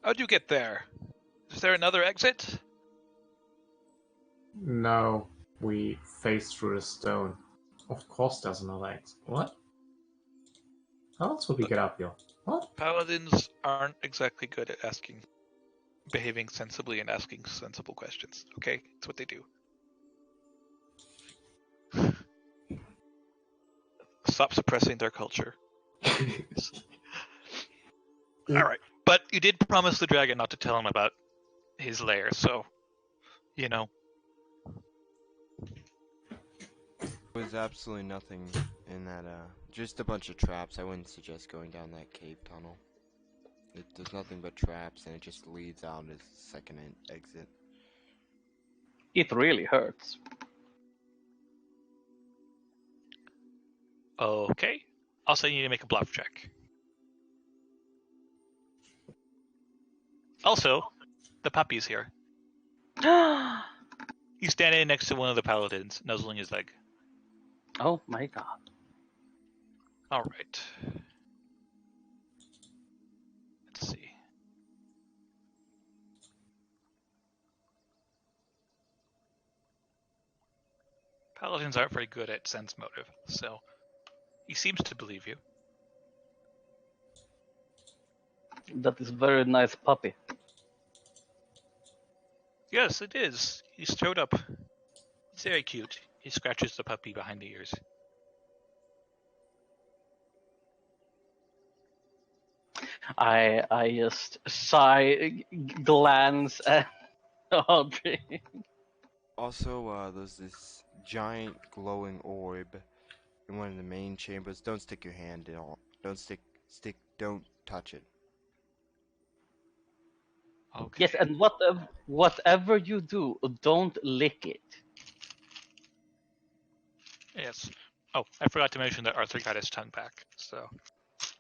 how'd you get there? Is there another exit?" No, we faced through the stone. Of course there's another exit. What? How else would we get up here? What? Paladins aren't exactly good at behaving sensibly and asking sensible questions. Okay, that's what they do. Stop suppressing their culture. All right, but you did promise the dragon not to tell him about his lair, so you know. There was absolutely nothing in that, just a bunch of traps. I wouldn't suggest going down that cave tunnel. There's nothing but traps, and it just leads out as the second exit. It really hurts. Okay, I'll say you need to make a bluff check. Also, the puppy's here. He's standing next to one of the paladins, nuzzling his leg. Oh my god. All right. Let's see. Paladins aren't very good at sense motive, so he seems to believe you. That is very nice puppy. Yes, it is. He showed up. It's very cute. He scratches the puppy behind the ears. I just sigh, glance at Audrey. Also, there's this giant glowing orb in one of the main chambers. Don't stick your hand in all. Don't touch it. Okay. Yes, and whatever you do, don't lick it. Yes. Oh, I forgot to mention that Arthur got his tongue back, so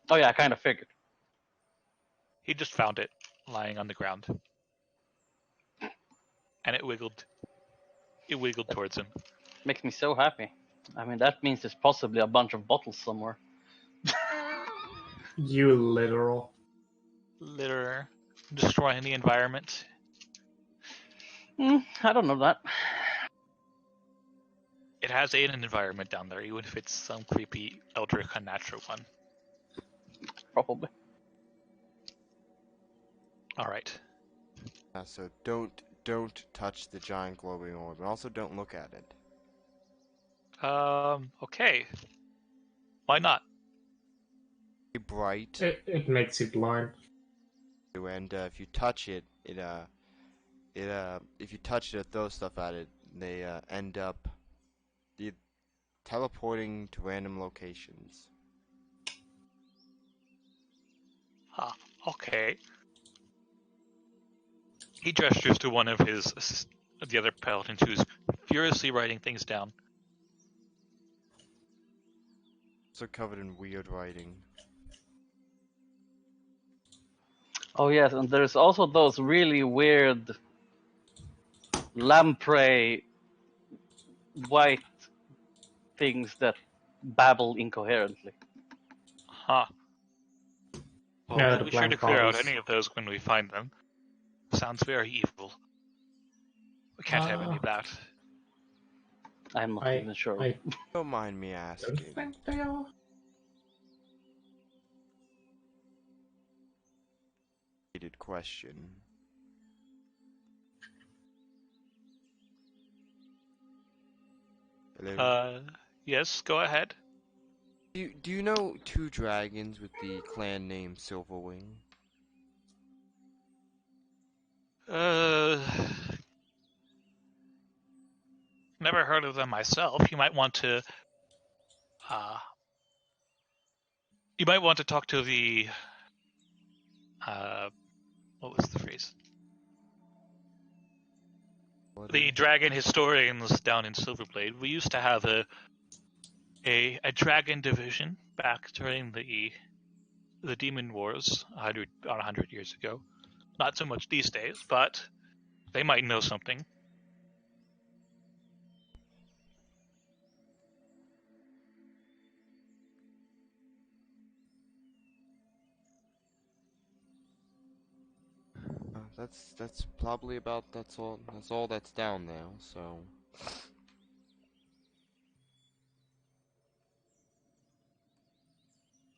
Oh yeah, I kind of figured. he just found it lying on the ground. And it wiggled. It wiggled towards him. Makes me so happy. I mean, that means there's possibly a bunch of bottles somewhere. You literal. Litter, destroying the environment. I don't know that. It has an environment down there, even if it's some creepy eldritch unnatural one. Probably. All right. So don't touch the giant glowing orb, and also don't look at it. Okay. Why not? Be bright, It makes you blind. and if you touch it, if you touch it or throw stuff at it, they end up teleporting to random locations. Ah, okay. He gestures to one of the other paladins who's furiously writing things down. So covered in weird writing. Oh yes, and there's also those really weird lamprey white things that babble incoherently. Huh. Well, Yeah, we'll the be sure to blank clear out bodies. any of those when we find them. Sounds very evil. We can't have any of that. I'm not even sure. I Don't mind me don't asking. think they are. Needed question. Hello. Yes, go ahead. Do you know two dragons with the clan name Silverwing? Never heard of them myself. You might want to talk to the what was the phrase? The dragon historians down in Silverblade. We used to have a dragon division back during the Demon Wars 100 years ago. Not so much these days, but they might know something. That's probably about that's all that's down there. So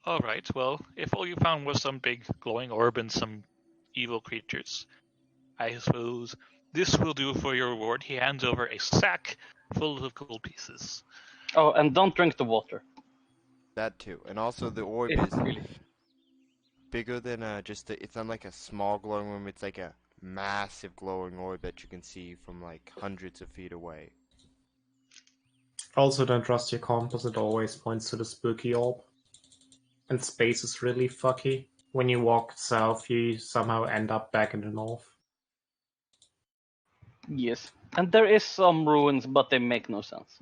All right. Well, if all you found was some big glowing orb and some evil creatures, I suppose this will do for your reward. He hands over a sack full of gold pieces. Oh, and don't drink the water. that too, and also the orb It's is really bigger than it's not like a small glowing orb. It's like a massive glowing orb that you can see from like hundreds of feet away. Also, don't trust your compass, it always points to the spooky orb. And space is really fucky. When you walk south, you somehow end up back in the north. yes. And there is some ruins, but they make no sense.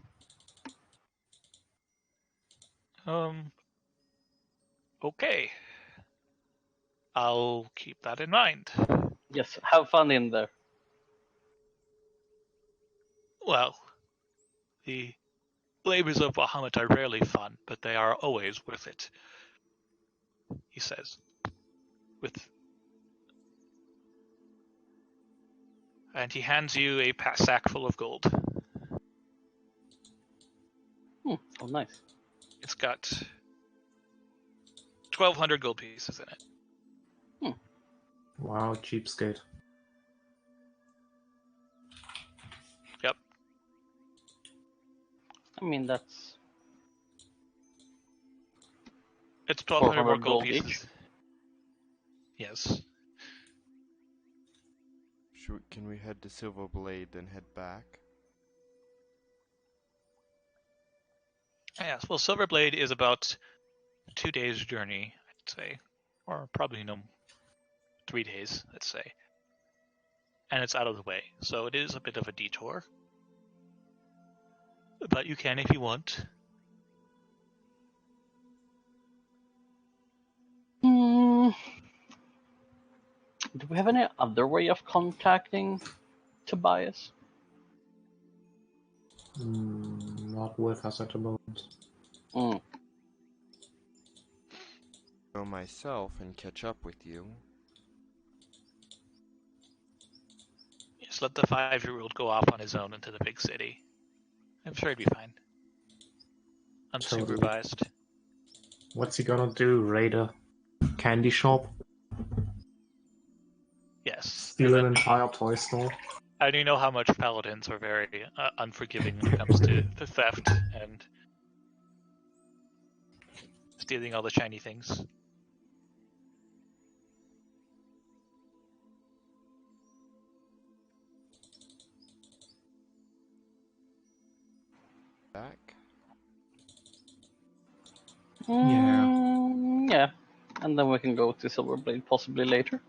Okay. I'll keep that in mind. Yes, have fun in there. Well, the labors of Bahamut are rarely fun, but they are always worth it, he says. And he hands you a sack full of gold. Oh, nice. It's got 1,200 gold pieces in it. Wow, cheapskate. Yep. I mean, that's It's 1,200 more 400 gold gold pieces. each. Yes. Can we head to Silverblade then head back? Yes. Well, Silverblade is about 2 days' journey, I'd say, or probably 3 days, let's say. And it's out of the way, so it is a bit of a detour. But you can if you want. Do we have any other way of contacting Tobias? Not with us at the moment. Hmm. Go myself and catch up with you. Just let the 5-year-old go off on his own into the big city. I'm sure he'd be fine. Totally. Unsupervised. What's he gonna do? Raid a candy shop? Yes. Steal an entire toy store? And you know how much paladins are very unforgiving when it comes to theft and stealing all the shiny things. Back? Yeah. And then we can go to Silverblade possibly later.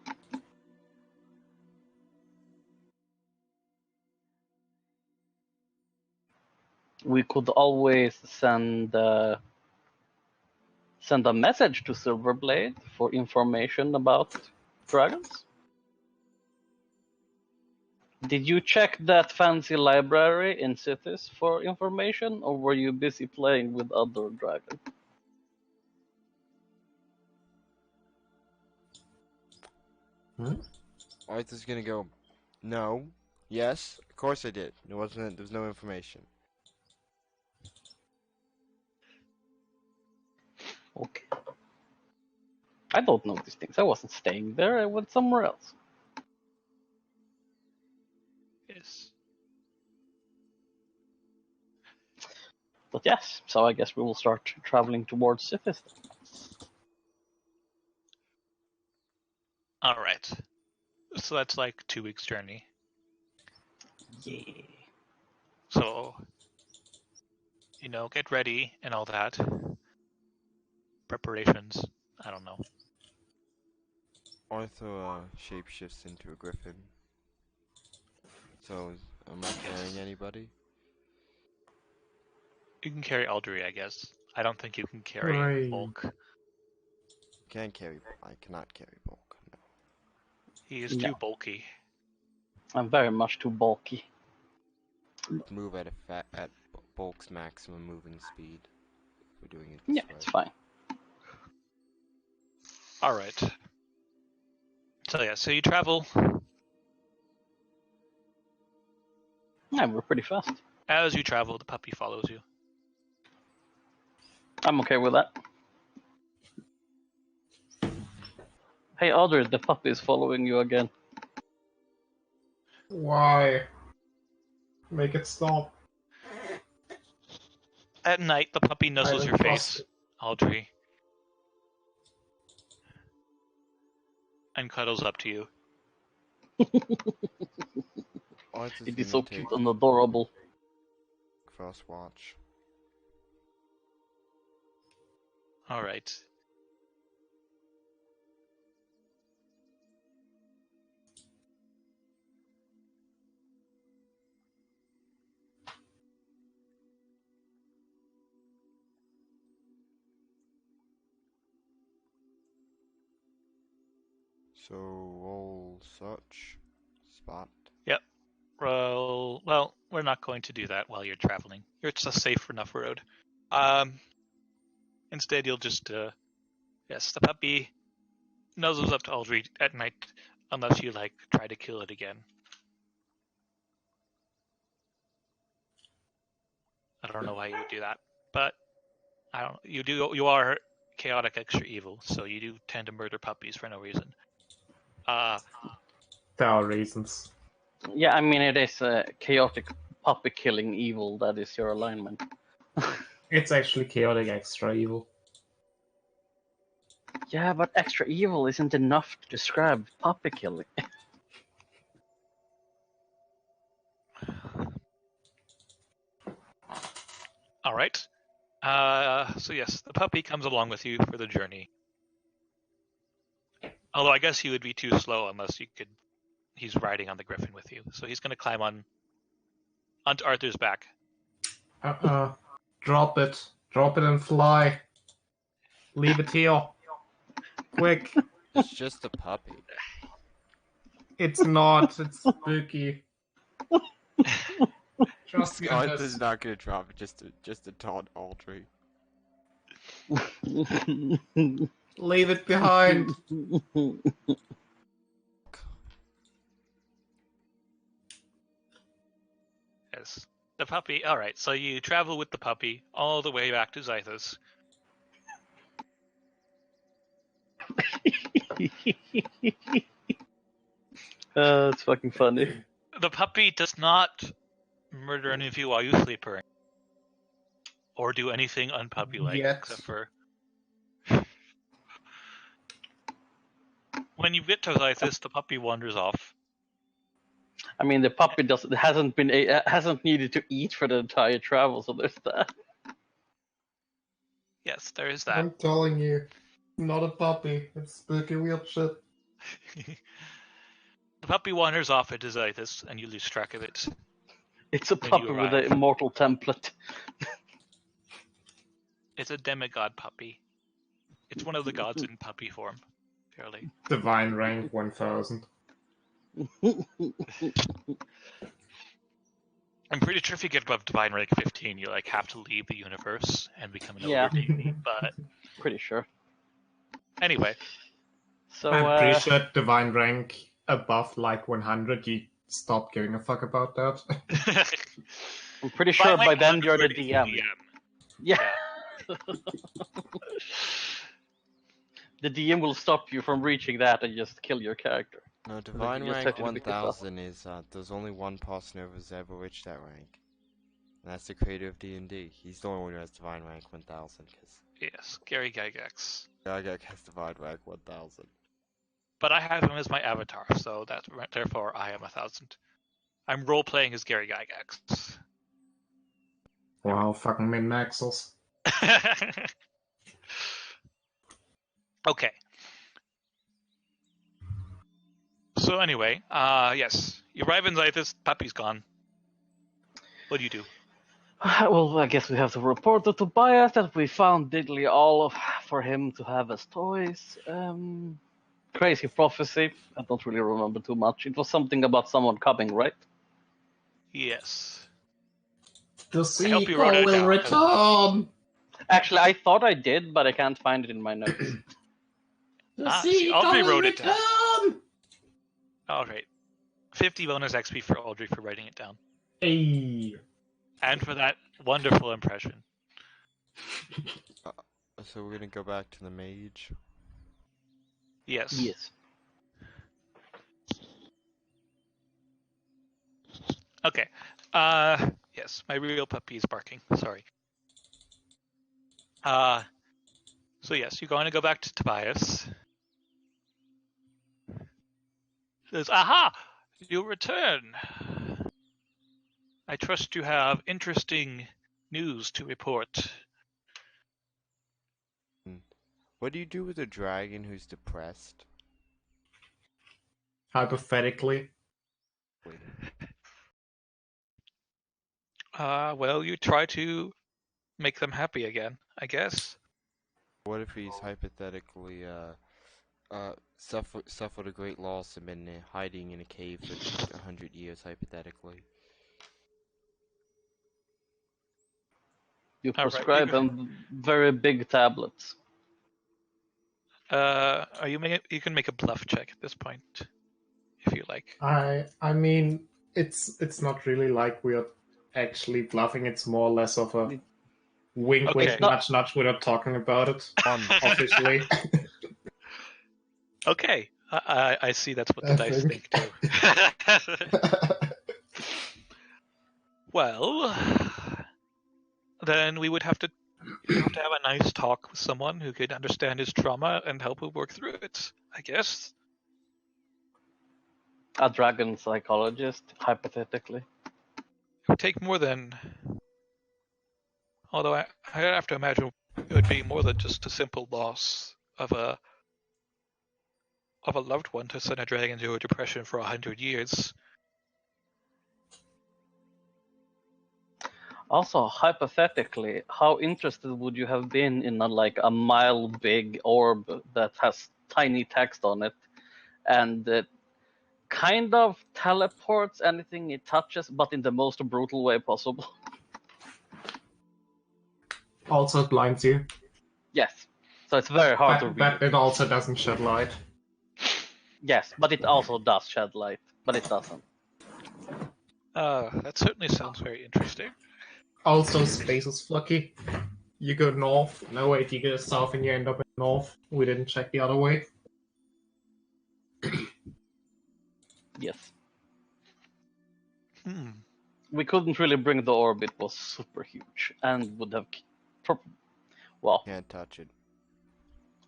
We could always send a message to Silverblade for information about dragons. Did you check that fancy library in cities for information, or were you busy playing with other dragons? Arthur's gonna go, no, yes, of course I did. There was no information. Okay. I don't know these things. I wasn't staying there. I went somewhere else. Yes. But yes, so I guess we will start traveling towards Sithis. All right. So that's like 2 weeks journey. Yeah. So, get ready and all that. Preparations. I don't know. Arthur shapeshifts into a griffin. So, am I carrying anybody? You can carry Aldry, I guess. I don't think you can carry Hooray. Bulk. I cannot carry bulk. No. He is No. too bulky. I'm very much too bulky. Move at bulk's maximum moving speed. We're doing it this Yeah, way. it's fine. All right. So yeah, so you travel. Yeah, we're pretty fast. As you travel, the puppy follows you. I'm okay with that. Hey, Audrey, the puppy is following you again. Why? Make it stop. At night, the puppy I nuzzles don't your trust face, Aldry, and cuddles up to you. Arthur's It is gonna so take cute and adorable. first watch. All right. So roll search spot. Yep. Well, we're not going to do that while you're traveling. It's a safe enough road. Instead, you'll just, yes, the puppy nuzzles up to Aldry at night, unless you try to kill it again. I don't know why you would do that. but I don't. You are chaotic extra evil, so you do tend to murder puppies for no reason. There are reasons. Yeah, I mean, it is a chaotic puppy killing evil that is your alignment. It's actually chaotic extra evil. Yeah, but extra evil isn't enough to describe puppy killing. All right. So yes, the puppy comes along with you for the journey. Although I guess he would be too slow unless you could. He's riding on the griffin with you, so he's going to climb onto Arthur's back. Drop it. Drop it and fly. Leave it here. Quick. It's just a puppy. It's not. It's spooky. Trust me on Arthur's this. not gonna drop it just to taunt Audrey. Leave it behind. Yes, the puppy. All right, so you travel with the puppy all the way back to Zythus. It's fucking funny. The puppy does not murder any of you while you sleep or do anything unpuppy-like, Yet. except for when you get to Zythus, the puppy wanders off. I mean, the puppy hasn't needed to eat for the entire travel, so there's that. Yes, there is that. I'm telling you, not a puppy. It's spooky weird shit. The puppy wanders off into Zythus, and you lose track of it. It's a When you puppy with an arrive. immortal template. It's a demigod puppy. It's one of the gods in puppy form, fairly. Divine rank 1000. I'm pretty sure if you get above divine rank 15, you like have to leave the universe and become an Yeah. older deity. But Pretty sure. anyway, So, I'm pretty sure divine rank above like 100, you stop giving a fuck about that. I'm pretty sure by then you're the DM. Yeah. The DM will stop you from reaching that and just kill your character. No, divine you just rank have to pick yourself. 1000 is there's only one person who's ever reached that rank. And that's the creator of D&D. He's the only one who has divine rank 1000 because Yes, Gary Gygax. Gagak has divine rank 1000. But I have him as my avatar, so that's therefore I am 1000. I'm role playing as Gary Gygax. Wow, fucking min-maxers. Okay. So anyway, yes, you arrive in Zythus, puppy's gone. What do you do? Well, I guess we have to report to Tobias that we found diddly all for him to have as toys. Crazy prophecy. I don't really remember too much. It was something about someone coming, right? Yes. The hope you wrote sequel it will down, return! Actually, I thought I did, but I can't find it in my notes. The see, sequel Audrey will wrote it down. return! Alright. 50 bonus XP for Audrey for writing it down. Hey. And for that wonderful impression. So we're gonna go back to the mage. Yes. Yes. Okay. Yes, my real puppy is barking. Sorry. So yes, you're going to go back to Tobias. Says, aha! You return. I trust you have interesting news to report. What do you do with a dragon who's depressed? Hypothetically. Well, you try to make them happy again, I guess. What if he's hypothetically suffered a great loss and been hiding in a cave for 100 years, hypothetically? You All right, prescribe him very big tablets. you can make a bluff check at this point, if you like. I mean, it's not really like we're actually bluffing. It's more or less of a Wink, Okay. wink, nudge, nudge. We're not talking about it officially. Okay, I see that's what the I dice think. think too. Well, then we would have to have a nice talk with someone who could understand his trauma and help him work through it, I guess. A dragon psychologist, hypothetically. It would take more than. Although I have to imagine it would be more than just a simple loss of a loved one to send a dragon into a depression for 100 years. Also, hypothetically, how interested would you have been in a mile big orb that has tiny text on it and kind of teleports anything it touches, but in the most brutal way possible? Also, it blinds you. Yes. So it's very hard to But read. it also doesn't shed light. Yes, but it also does shed light, but it doesn't. That certainly sounds very interesting. Also, space is fluky. You go north. No, wait, you go south and you end up in north. We didn't check the other way. Yes. Hmm. We couldn't really bring the orb, it was super huge and would have. Well, Can't touch it.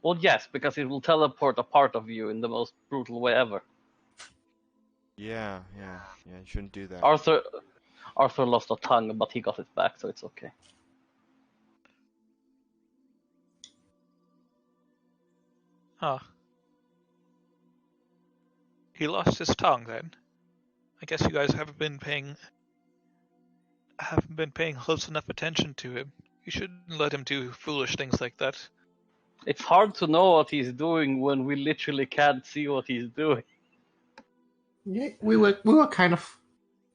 well, yes, because it will teleport a part of you in the most brutal way ever. Yeah, you shouldn't do that. Arthur lost a tongue, but he got it back, so it's okay. Huh. He lost his tongue then. I guess you guys haven't been paying close enough attention to him. You shouldn't let him do foolish things like that. It's hard to know what he's doing when we literally can't see what he's doing. Yeah, we were kind of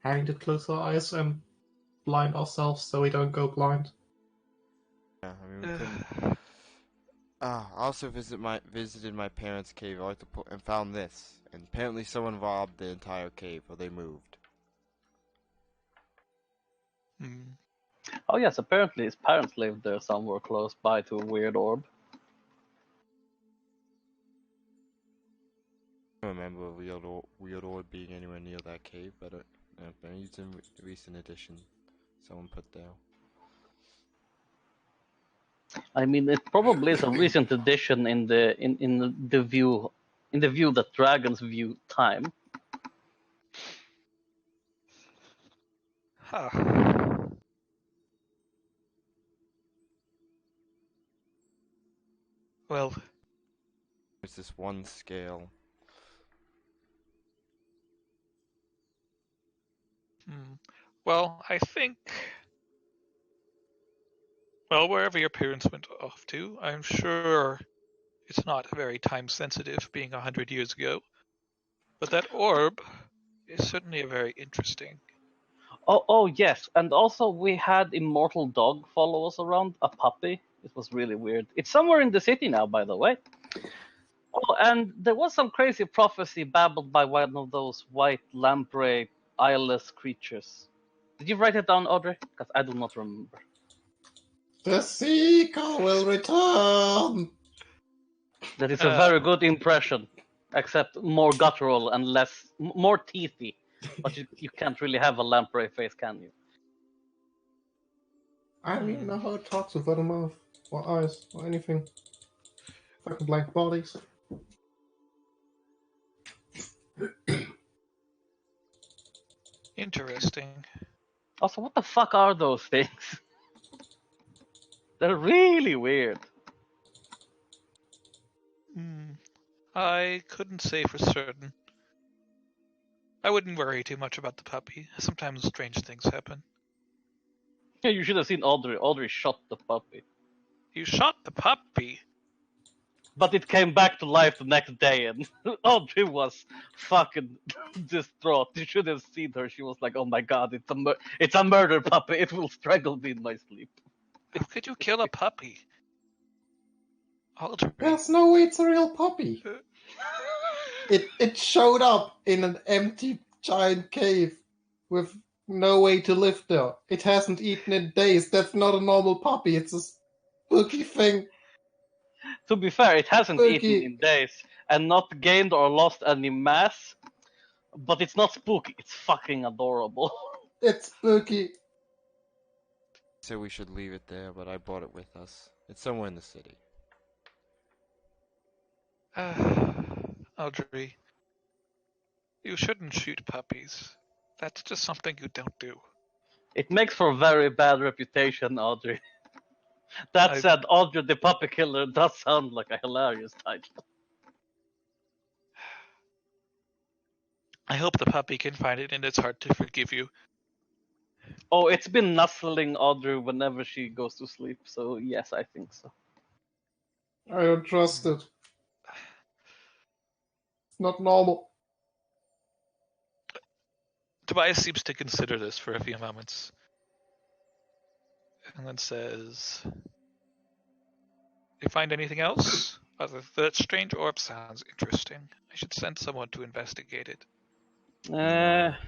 having to close our eyes and blind ourselves so we don't go blind. Yeah, I mean we couldn't. I also visited my parents' cave and found this. And apparently someone robbed the entire cave, or they moved. Hmm. Oh yes, apparently his parents lived there somewhere close by to a weird orb. I don't remember a weird orb being anywhere near that cave, but it's in recent edition. Someone put there. I mean, it probably is a recent addition in the view that dragons view time. Huh. Well, There's this one scale. well, I think. Well, wherever your parents went off to, I'm sure it's not very time sensitive, being 100 years ago. But that orb is certainly very interesting. Oh yes, and also we had immortal dog follow us around, a puppy. It was really weird. It's somewhere in the city now, by the way. Oh, and there was some crazy prophecy babbled by one of those white lamprey eyeless creatures. Did you write it down, Audrey? Because I do not remember. The seeker will return. That is a very good impression, except more guttural and more teethy. But you can't really have a lamprey face, can you? I don't even know how it talks without a mouth, or eyes, or anything. Fucking blank bodies. Interesting. Also, what the fuck are those things? They're really weird. I couldn't say for certain. I wouldn't worry too much about the puppy. Sometimes strange things happen. Yeah, you should have seen Audrey. Audrey shot the puppy. You shot the puppy? But it came back to life the next day, and Audrey was fucking distraught. You should have seen her. She was like, "Oh my god, it's a murder puppy. It will strangle me in my sleep." How could you kill a puppy? Audrey. There's no way it's a real puppy. It showed up in an empty giant cave with no way to live there. It hasn't eaten in days. That's not a normal puppy. It's a spooky thing. To be fair, it hasn't eaten Spooky. in days and not gained or lost any mass, but it's not spooky. It's fucking adorable. It's spooky. So we should leave it there, but I brought it with us. It's somewhere in the city. Audrey, you shouldn't shoot puppies. That's just something you don't do. It makes for a very bad reputation, Audrey. That I- said, Audrey the Puppy Killer does sound like a hilarious title. I hope the puppy can find it in its heart to forgive you. Oh, it's been nuzzling Audrey whenever she goes to sleep, so yes, I think so. I don't trust it. It's not normal. Tobias seems to consider this for a few moments. And then says, you find anything else? The strange orb sounds interesting. I should send someone to investigate it.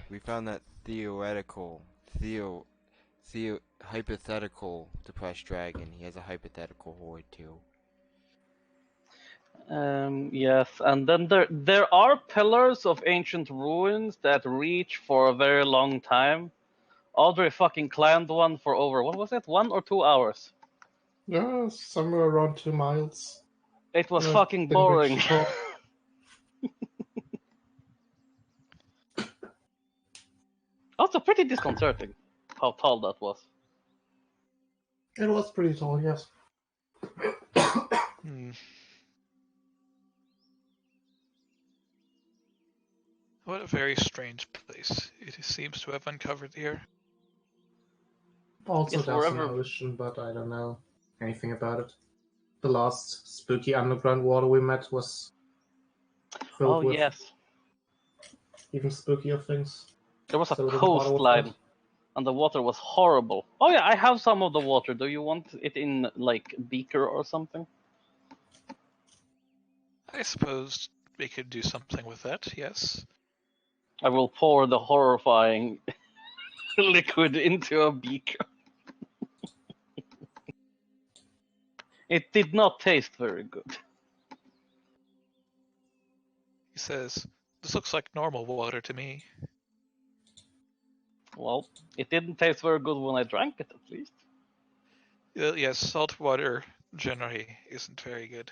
We found that hypothetical depressed dragon. He has a hypothetical horde too. Yes, and then there are pillars of ancient ruins that reach for a very long time. Audrey fucking climbed one for over, what was it, 1 or 2 hours? Yeah, somewhere around 2 miles. It was Yeah, fucking didn't reach boring. the top. Also pretty disconcerting how tall that was. It was pretty tall, yes. Hmm. What a very strange place it seems to have uncovered here. Also, Yes, there's an wherever. ocean, but I don't know anything about it. The last spooky underground water we met was Oh filled with yes, even spookier things. there was a So it doesn't bother with that. coastline, and the water was horrible. Oh yeah, I have some of the water. Do you want it in like beaker or something? I suppose we could do something with that, yes. I will pour the horrifying liquid into a beaker. It did not taste very good. He says, this looks like normal water to me. Well, it didn't taste very good when I drank it, at least. Yes, salt water generally isn't very good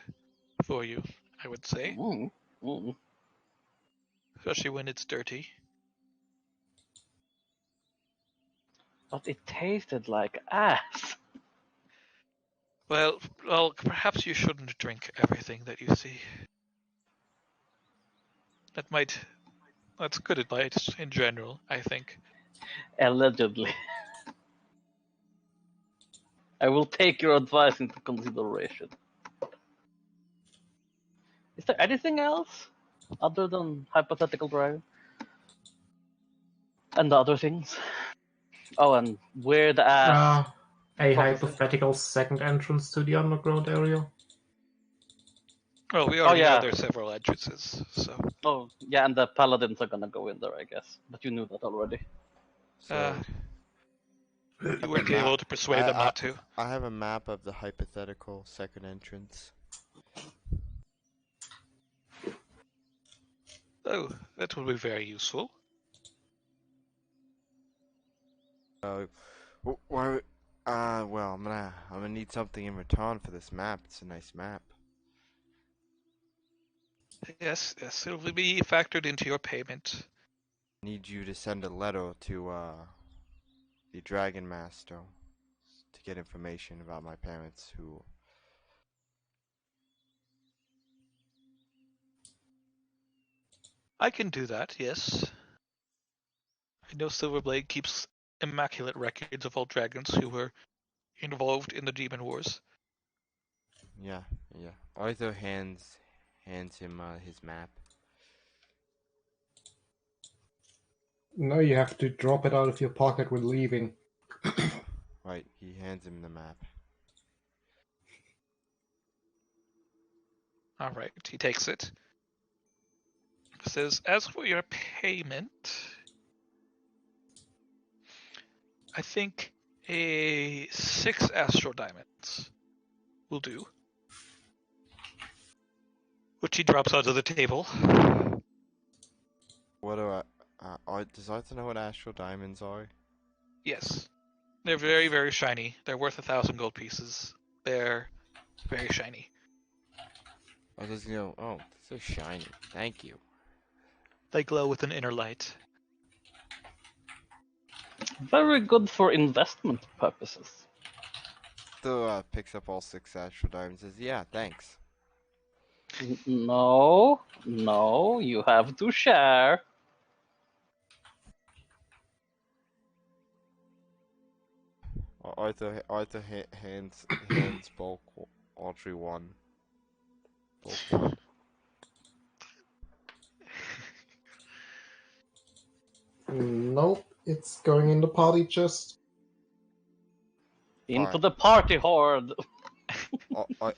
for you, I would say, Mm. Mm. especially when it's dirty. But it tasted like ass. Well, perhaps you shouldn't drink everything that you see. That's good advice in general, I think. Allegedly. I will take your advice into consideration. Is there anything else other than hypothetical dragon? And the other things? Oh, and weird ass A prophecy. hypothetical second entrance to the underground area. Oh, we Oh already know yeah. there's several entrances, so Oh yeah, and the paladins are gonna go in there, I guess. But you knew that already. So you weren't able to persuade them not to. I have a map of the hypothetical second entrance. Oh, that will be very useful. Why? Well, I'm gonna need something in return for this map. It's a nice map. Yes, it will be factored into your payment. Need you to send a letter to the Dragon Master to get information about my parents who. I can do that, yes. I know Silverblade keeps immaculate records of all dragons who were involved in the Demon Wars. Yeah. Arthur hands him his map. No, you have to drop it out of your pocket when leaving. Right, he hands him the map. Alright, he takes it. Says, as for your payment, I think a 6 astral diamonds will do. Which he drops onto the table. What do does Arthur know what astral diamonds are? Yes. They're very, very shiny. They're worth 1,000 gold pieces. They're very shiny. I was just oh, so shiny. Thank you. They glow with an inner light. Very good for investment purposes. Arthur picks up all 6 astral diamonds and says, yeah, thanks. No, you have to share. Arthur hands bulk Audrey 1. Bulk 1. Nope, it's going in the party chest. Into Fine. the party horde.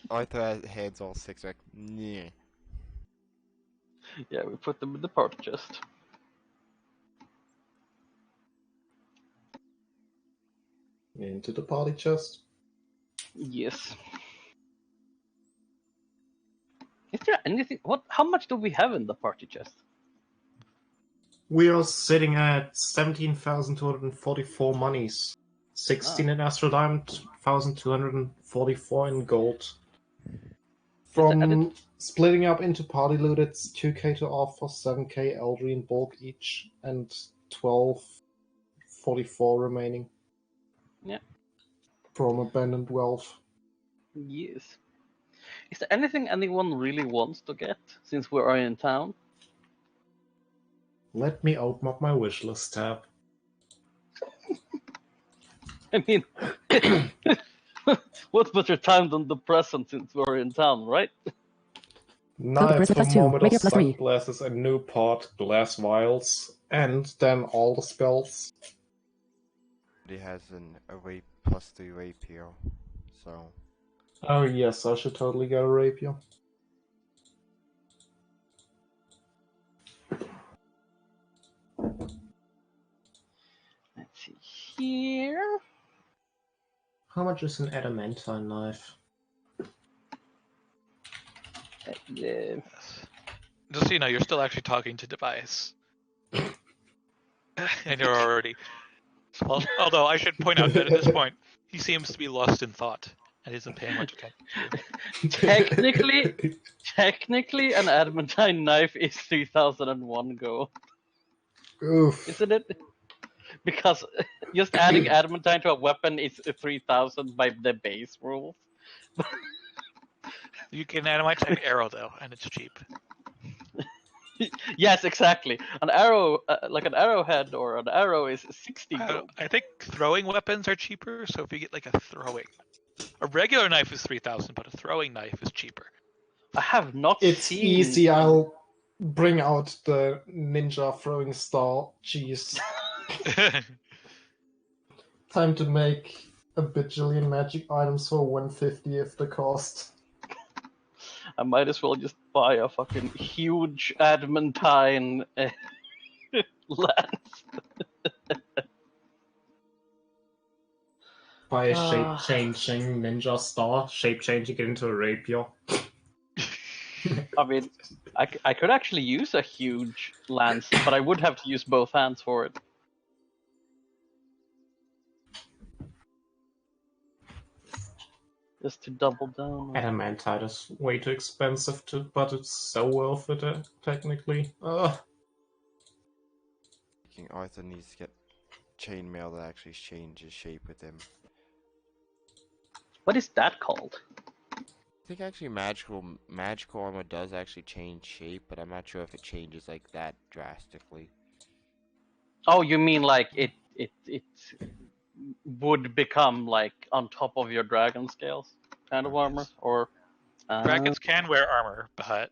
Arthur hands all 6 like, yeah. Yeah, we put them in the party chest. Into the party chest. Yes. Is there anything? How much do we have in the party chest? We are sitting at 17,244 monies. 16 in astral diamond, 1,244 in gold. From splitting up into party loot, it's 2k to offer, 7k Eldry and bulk each, and 1244 remaining. Yeah. From abandoned wealth. Yes. Is there anything anyone really wants to get since we are in town? Let me open up my wish list tab. I mean, what better time than the present since we're in town, right? Knife, bracelet plus 2, thermometer, rapier plus 3. sunglasses, a new pot, glass vials, and then all the spells. He has a +3 rapier, so. Oh yes, I should totally get a rapier. Let's see here. How much is an adamantine knife? Just so you know, you're still actually talking to Device. And you're already... Well, although I should point out that at this point, he seems to be lost in thought and isn't paying much attention to you. Technically, an adamantine knife is 3001 gold, Oof. isn't it? Because just adding adamantine to a weapon is 3000 by the base rules. You can adamantine arrow though, and it's cheap. Yes, exactly. An arrow, like an arrowhead or an arrow, is 60 gold. I think throwing weapons are cheaper, so if you get like a regular knife is 3,000, but a throwing knife is cheaper. I have not It's seen... easy, I'll bring out the ninja throwing star. Jeez. Time to make a bajillion magic items for 150th the cost. I might as well just buy a fucking huge adamantine lance. By a shape-changing ninja star, shape-changing it into a rapier. I mean, I could actually use a huge lance, but I would have to use both hands for it. Just to double down. Adamantite is way too expensive, but it's so worth it, technically. Arthur needs to get chainmail that actually changes shape with him. What is that called? I think actually magical armor does actually change shape, but I'm not sure if it changes like that drastically. Oh, you mean like it would become like on top of your dragon scales kind of armor, or Dragons can wear armor, but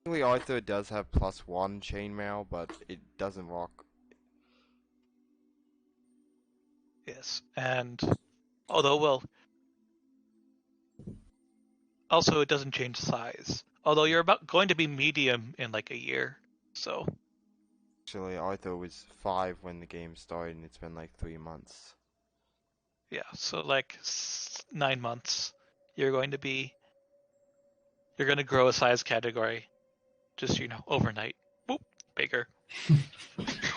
Technically, Arthur does have +1 chainmail, but it doesn't rock. yes, and although also it doesn't change size. Although you're about going to be medium in like a year, so Actually, Arthur was 5 when the game started, and it's been like 3 months. Yeah, so like 9 months, you're going to grow a size category, just overnight. Boop, bigger.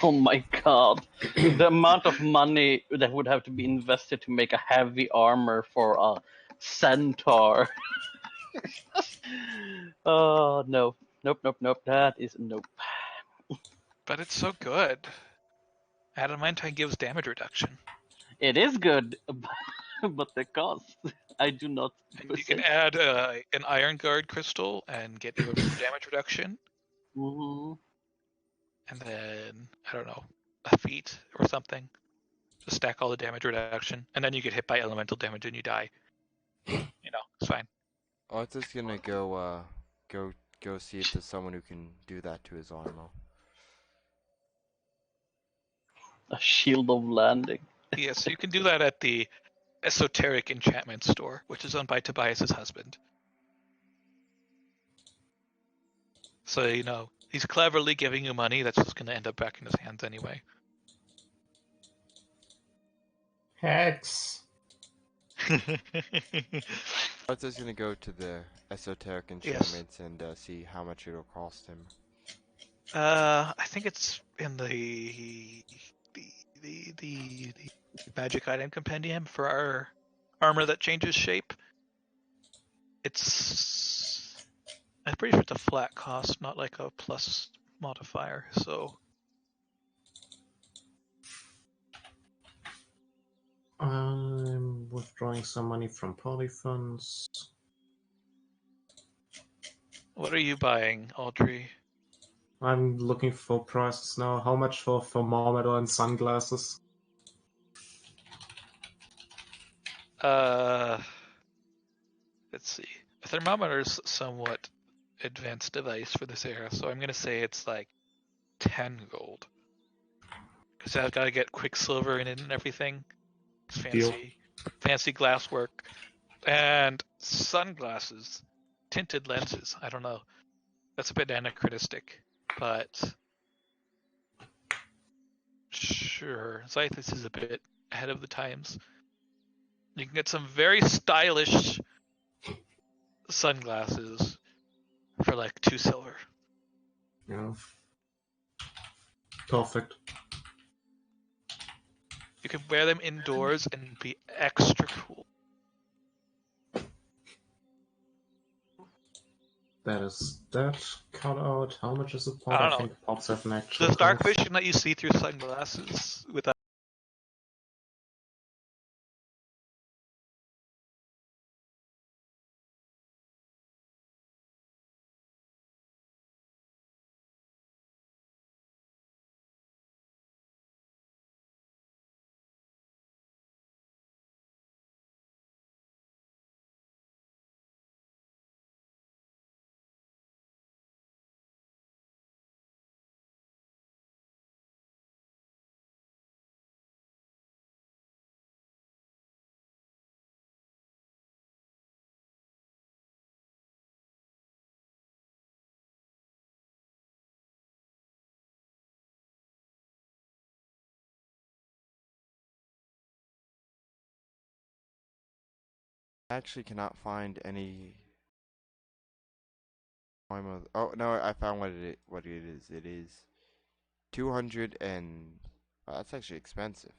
Oh my god. The amount of money that would have to be invested to make a heavy armor for a centaur. Oh, no. Nope, nope, nope. That is nope. But it's so good. Adamantine gives damage reduction. It is good, but the cost, I do not And you can possess. add an Iron Guard crystal and get even more damage reduction. Hmm. And then, I don't know, a feat or something to stack all the damage reduction. And then you get hit by elemental damage and you die. It's fine. Arthur's gonna go see if there's someone who can do that to his armor. A shield of landing. Yes, you can do that at the Esoteric Enchantment Store, which is owned by Tobias's husband. So, he's cleverly giving you money that's just going to end up back in his hands anyway. Hex. Arthur's gonna go to the esoteric Yes. enchantments and see how much it'll cost him. I think it's in the magic item compendium for our armor that changes shape. I'm pretty sure it's a flat cost, not like a plus modifier. So I'm withdrawing some money from party funds. what are you buying, Audrey? I'm looking for prices now. How much for thermometer and sunglasses? Let's see. A thermometer is somewhat advanced device for this era, so I'm gonna say it's like 10 gold. Because I've got to get Quicksilver in it and everything. It's Deal. fancy glass work. And sunglasses, tinted lenses. I don't know. That's a bit anachronistic, but sure. Zythus is a bit ahead of the times. You can get some very stylish sunglasses for like 2 silver. Yeah. Perfect. You can wear them indoors and be extra cool. That is that cut out. How much is it pot? I I don't know. think pots have an actual The dark cost. vision that you see through sunglasses with I actually cannot find any armor. Oh no, I found what it is. It is 200 and that's actually expensive.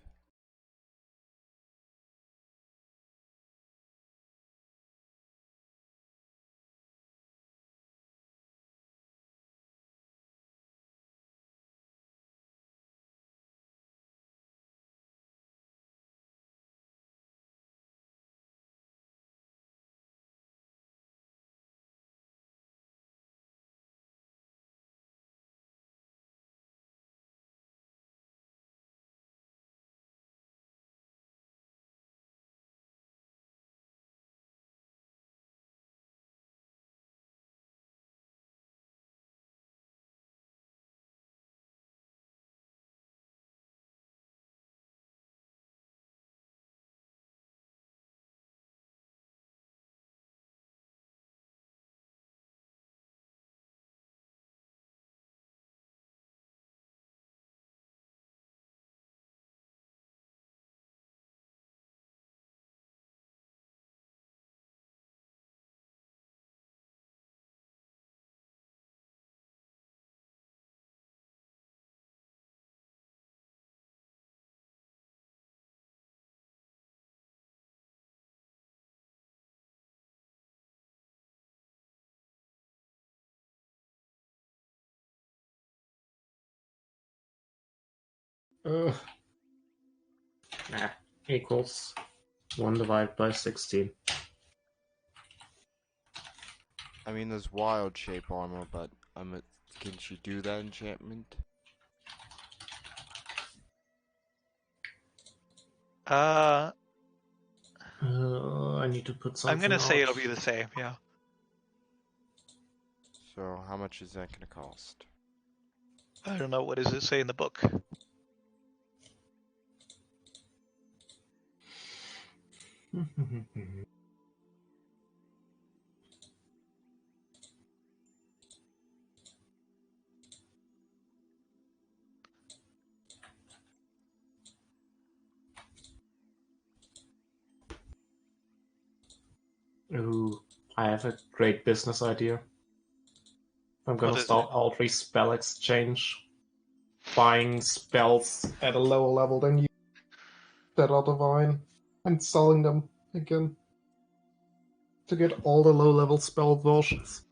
Nah, equals 1 divided by 16. I mean, there's wild shape armor, but can she do that enchantment? Uh, I need to put I'm something gonna say out. it'll be the same. Yeah. So how much is that gonna cost? I don't know. What does it say in the book? Ooh, I have a great business idea. I'm What gonna is start it? Aldrey Spell Exchange. Buying spells at a lower level than you that are divine and selling them again to get all the low level spell versions.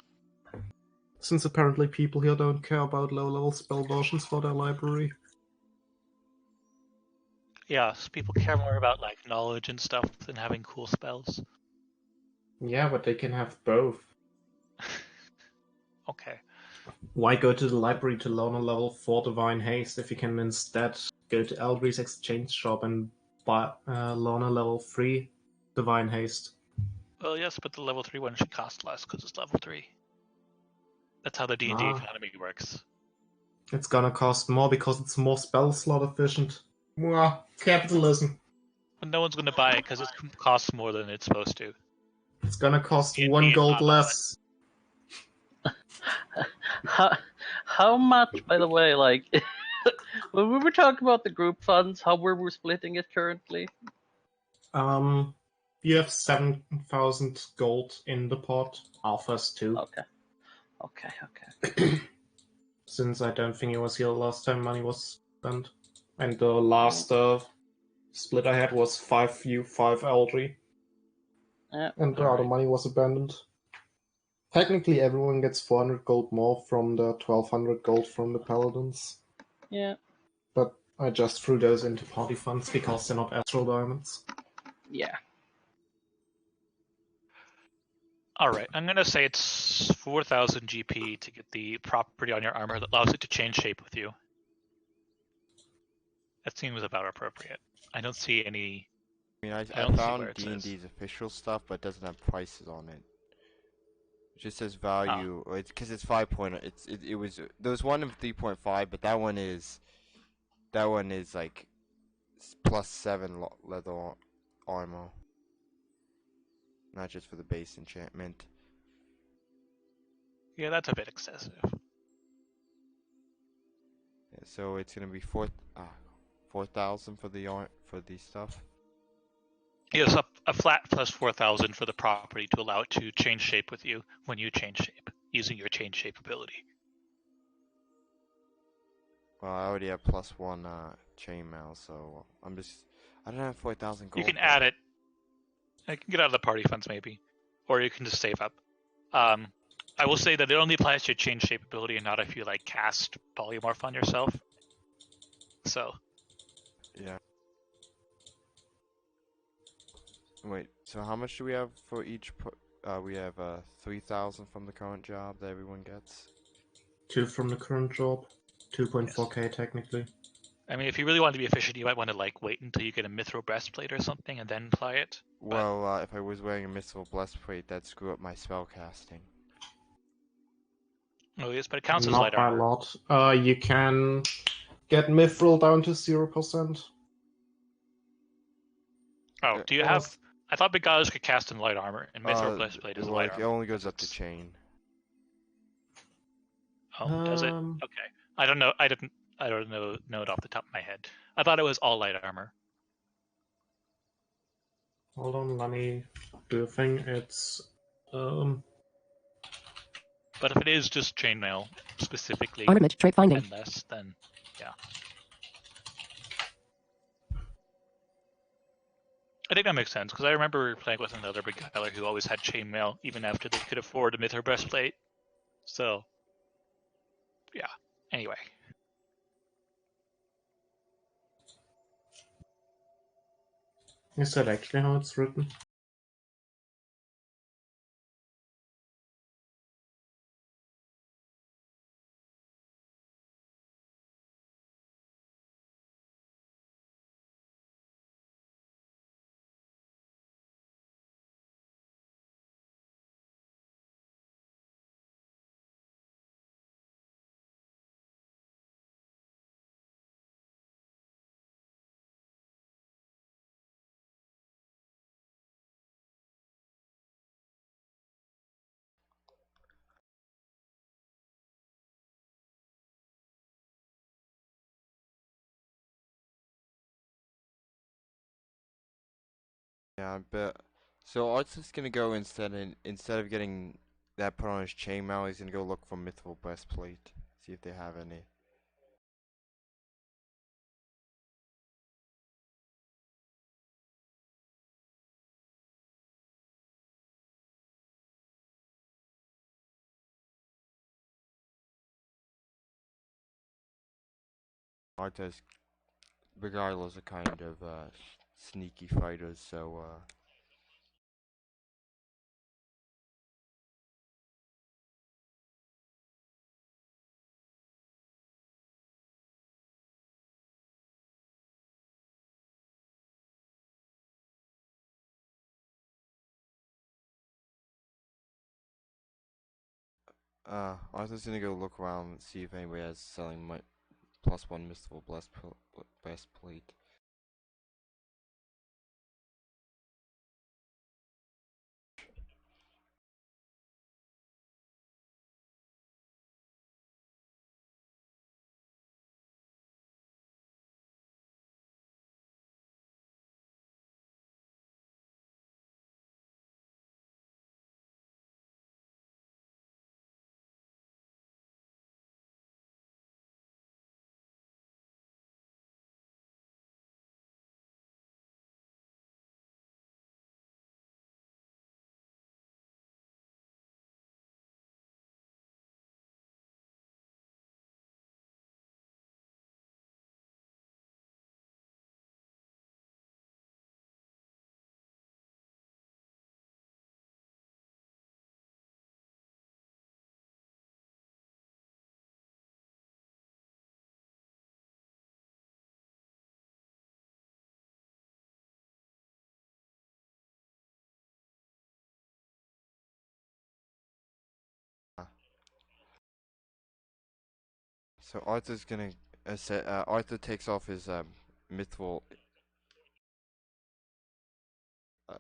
Since apparently people here don't care about low level spell versions for their library. Yeah, so people care more about like knowledge and stuff than having cool spells. Yeah, but they can have both. Okay. Why go to the library to learn a level 4 Divine Haste if you can instead go to Eldry's Exchange Shop and buy, learn a level 3 Divine Haste? Well, yes, but the level 3 one should cost less because it's level 3. That's how the D&D Ah, economy works. it's gonna cost more because it's more spell slot efficient. Mwah, capitalism. But no one's going to buy it because it costs more than it's supposed to. It's gonna cost D&D 1 is gold not like that. less. How much, by the way, like when we were talking about the group funds, how were we splitting it currently? You have 7,000 gold in the pot. Alpha's 2. Okay. Okay. Since I don't think it was here last time money was spent. And the last split I had was 5 you, 5 Eldry. Yeah. And the other Alright. money was abandoned. Technically, everyone gets 400 gold more from the 1200 gold from the paladins. Yeah. But I just threw those into party funds because they're not astral diamonds. Yeah. Alright, I'm going to say it's 4,000 GP to get the property on your armor that allows it to change shape with you. That seems about appropriate. I don't see any... I mean, I don't see where found it says. D&D's official stuff, but it doesn't have prices on it. It just says value, or it's because it's 5 point. It was there was one in 3.5, but that one is like +7 leather armor, not just for the base enchantment. Yeah, that's a bit excessive. Yeah, so it's gonna be 4,000 for the stuff. Yes, a flat plus 4,000 for the property to allow it to change shape with you when you change shape, using your change shape ability. Well, I already have +1 chainmail, so I don't have 4,000 gold. You can add it. I can get out of the party funds maybe, or you can just save up. I will say that it only applies to your change shape ability and not if you like cast polymorph on yourself. So Yeah. Wait, so how much do we have for each? We have 3,000 from the current job that everyone gets. 2 from the current job. yes. 2.4k technically. I mean, if you really want to be efficient, you might want to like wait until you get a mithril breastplate or something and then apply it. Well, if I was wearing a mithril breastplate, that'd screw up my spell casting. Oh yes, but it counts as Not light by a armor. lot. You can get mithril down to 0%. Oh, do you have? I thought Beguilers could cast in light armor, and mithril breastplate is light Like armor. it only goes up to chain. Oh, does it? Okay. I don't know. I don't know it off the top of my head. I thought it was all light armor. Hold on, let me do a thing. It's But if it is just chainmail specifically Armor image, trait finding. and less, then yeah. I think that makes sense because I remember playing with another beguiler who always had chainmail even after they could afford a mithril breastplate. So yeah. Anyway. Is that actually how it's written? Yeah, but so Art's just gonna go instead of getting that put on his chainmail, he's gonna go look for mythical breastplate, see if they have any. Arta's regardless are kind of sneaky fighters, so Arthur's gonna go look around and see if anybody has selling my +1 mystical breastplate. So Arthur's gonna Arthur takes off his mythical uh,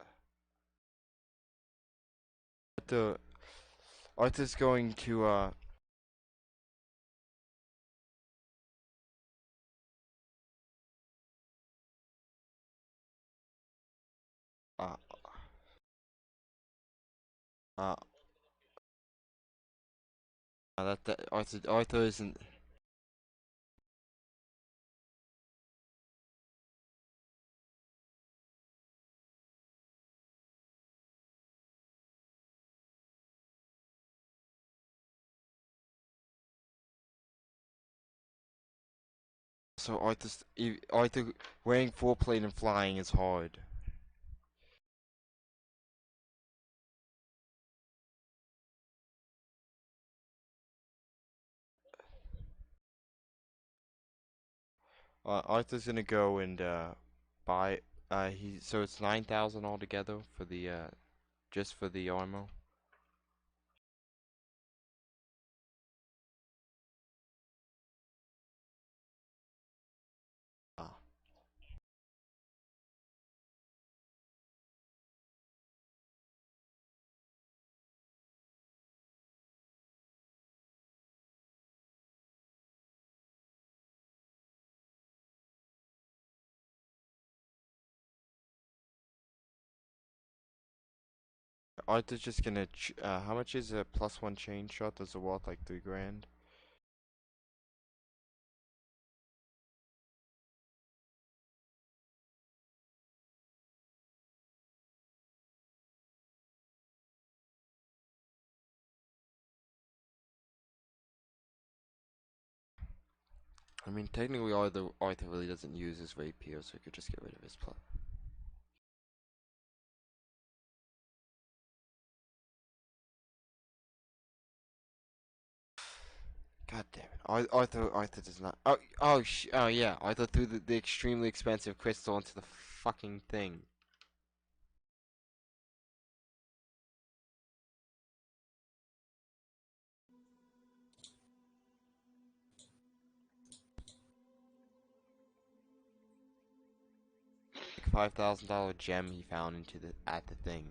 Arthur Arthur's going to uh uh that Arthur isn't. So Arthur wearing full plate and flying is hard. Arthur's gonna go and buy he so it's 9,000 altogether for the just for the armor. Ah. Arthur's just gonna how much is a +1 chain shot? Does it worth like 3 grand? I mean technically Arthur really doesn't use his rapier, so he could just get rid of his plus. God damn it. Arthur does not. Oh yeah. Arthur threw the extremely expensive crystal into the fucking thing. Like $5,000 gem he found at the thing.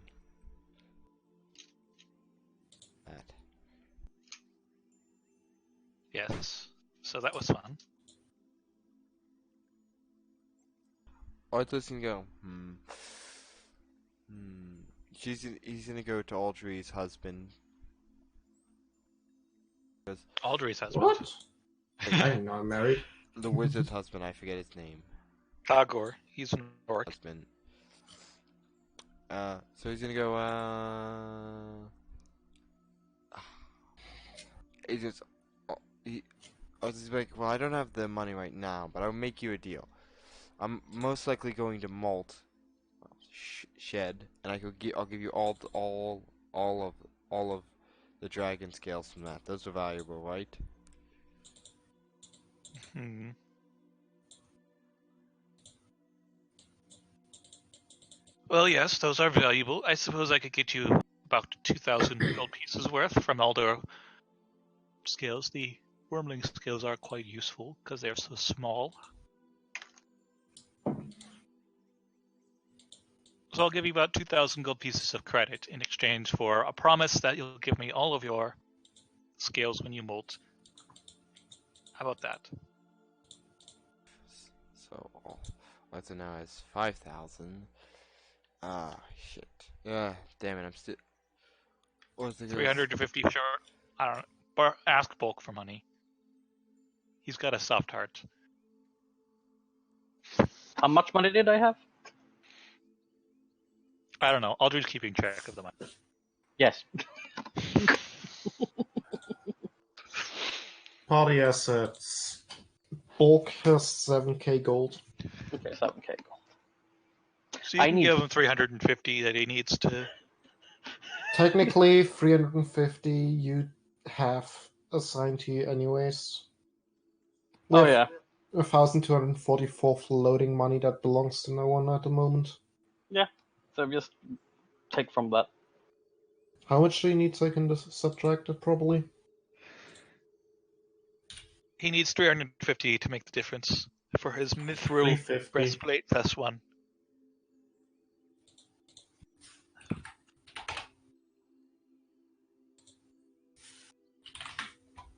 That. Yes. So that was fun. Arthur's gonna go. He's gonna go to Audrey's husband. Audrey's husband. What? I'm not married. The wizard's husband, I forget his name. Tagor. He's an orc. Husband. So he's gonna go, he just, I was like, well, I don't have the money right now, but I'll make you a deal. I'm most likely going to Malt Shed, and I'll give you all of the dragon scales from that. Those are valuable, right? Hmm. Well, yes, those are valuable. I suppose I could get you about 2,000 gold pieces worth from all the scales. The wormling scales are quite useful because they're so small. So I'll give you about 2,000 gold pieces of credit in exchange for a promise that you'll give me all of your scales when you molt. How about that? So, Arthur now has 5,000. Ah, shit. Damn it, I'm still... What's the 350 short. I don't know. Ask bulk for money. He's got a soft heart. How much money did I have? I don't know. Aldridge keeping track of the money. Yes. Party assets. Bulk has 7k gold. Okay, 7k gold. So you I can need- give him 350 that he needs to. Technically, 350 you have assigned to you anyways. We Oh have yeah. 1,244 floating money that belongs to no one at the moment. So just take from that. How much do you need so I can subtract it properly? He needs 350 to make the difference for his mithril 350. breastplate +1.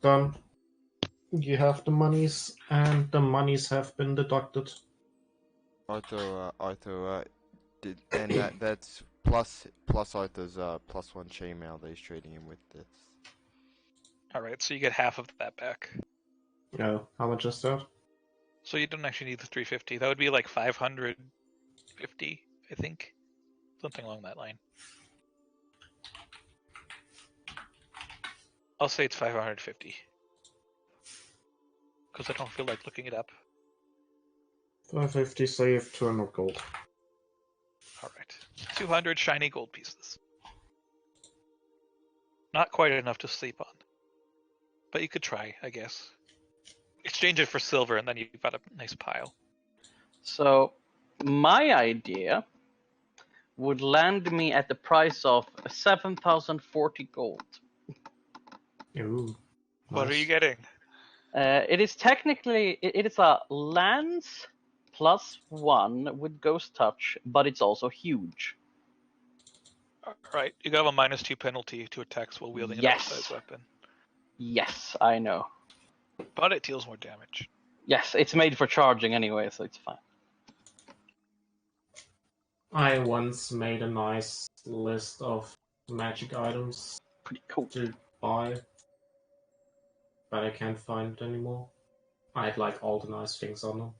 Done. You have the monies, and the monies have been deducted. Arthur, that's plus Arthur's +1 chainmail that he's trading him with this. All right, so you get half of that back. Oh, how much is that? So you don't actually need the 350. That would be like 550, I think, something along that line. I'll say it's 550 because I don't feel like looking it up. 550, so you have 200 gold. All right, 200 shiny gold pieces. Not quite enough to sleep on, but you could try, I guess. Exchange it for silver, and then you've got a nice pile. So my idea would land me at the price of 7,040 gold. Ooh. What are nice. you getting? It is technically it is a lance +1 with ghost touch, but it's also huge. All right, you got a -2 penalty to attacks while wielding an Yes. outsized weapon, Yes, I know. but it deals more damage. Yes, it's made for charging anyway, so it's fine. I once made a nice list of magic items Pretty cool. to buy, but I can't find it anymore. I had like all the nice things on them.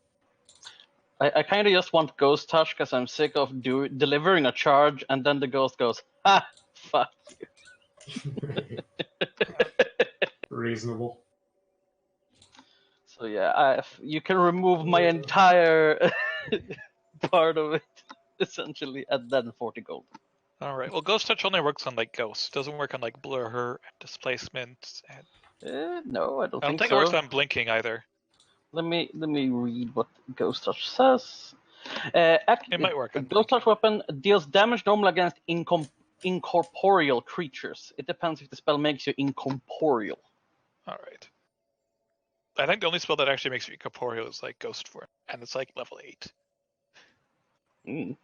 I kind of just want ghost touch because I'm sick of delivering a charge and then the ghost goes, ha, fuck you. Reasonable. So yeah, you can remove my entire part of it essentially, and then 40 gold. All right. Well, Ghost Touch only works on like ghosts. It doesn't work on like blur and displacement and No, I don't I don't think think it works so. on blinking either. Let me read what Ghost Touch says. It might work on Ghost Touch blinking. weapon deals damage normal against incorporeal creatures. It depends if the spell makes you incorporeal. All right. I think the only spell that actually makes you corporeal is like Ghost Form, and it's like level 8. Mm.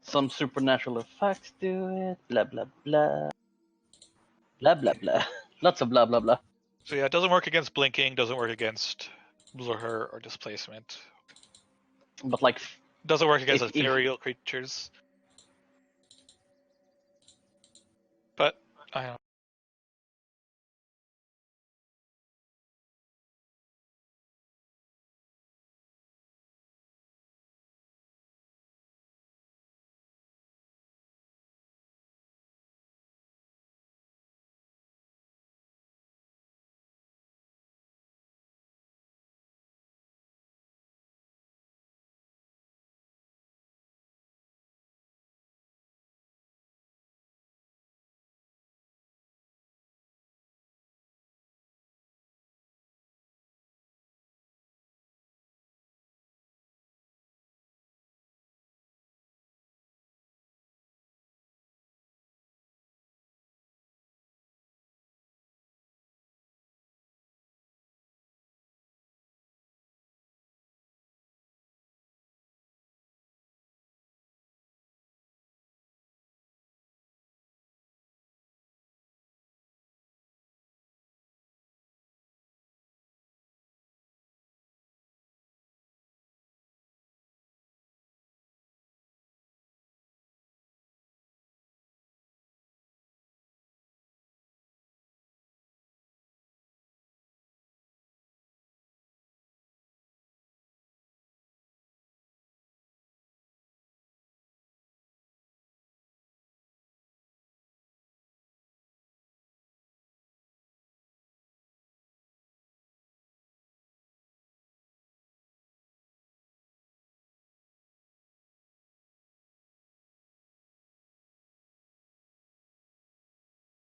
Some supernatural effects do it. Blah blah blah. Blah blah blah. Lots of blah blah blah. So yeah, it doesn't work against blinking, doesn't work against blur or displacement. But like, Doesn't work against if ethereal creatures. But I don't know.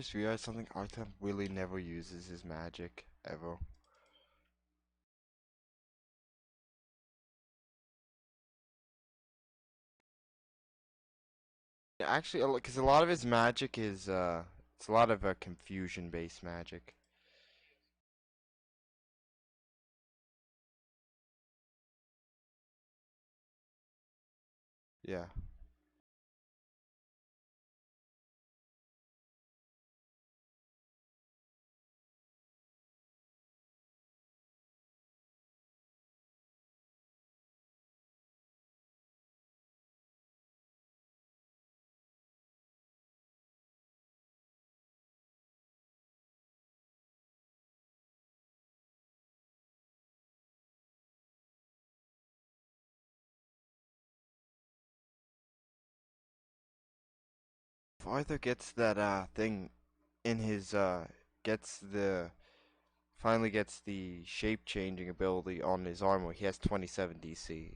Just realized something. Arthur really never uses his magic ever. Yeah, actually, because a lot of his magic is it's a lot of confusion-based magic. Yeah. If Arthur gets that thing in his gets the finally gets the shape changing ability on his armor, he has 27 DC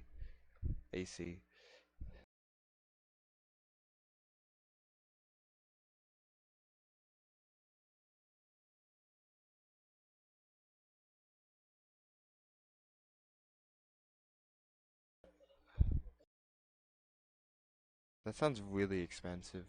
AC. That sounds really expensive.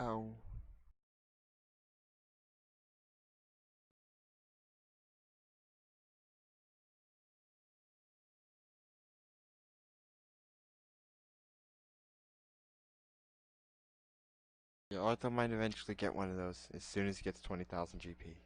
Oh. Yeah, Arthur might eventually get one of those as soon as he gets 20,000 GP.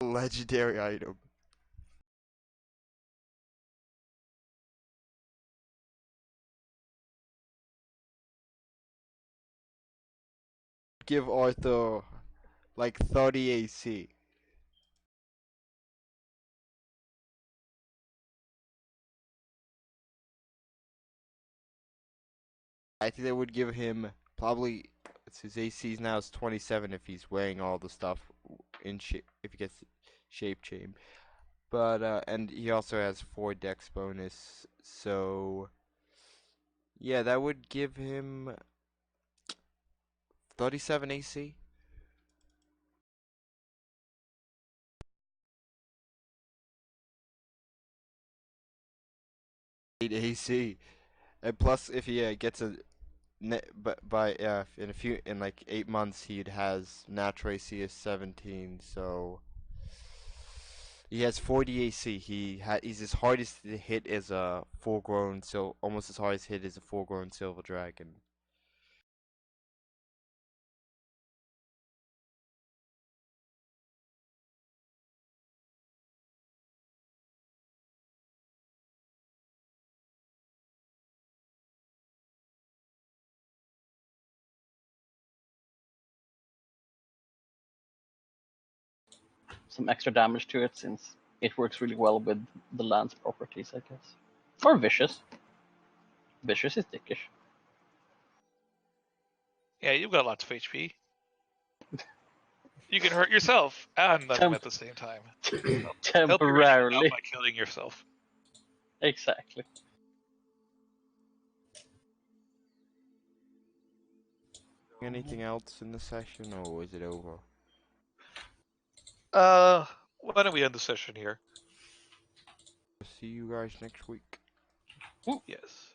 legendary item. Give Arthur like 30 AC. I think that would give him probably, his AC now is 27 if he's wearing all the stuff in shape, if he gets shape change. But and he also has 4 dex bonus, so yeah, that would give him 37 AC. AC, and plus if he gets a but by in like 8 months he has natural AC is 17, so he has 40 AC. He's as hardest to hit as a full-grown almost as hard as hit as a full-grown silver dragon. Some extra damage to it since it works really well with the lance properties, I guess. Or vicious. Vicious is dickish. Yeah, you've got lots of HP. You can hurt yourself and them at the same time. Help your mission out Temporarily. by killing yourself. Exactly. Anything else in the session, or is it over? Why don't we end the session here? See you guys next week. Yes.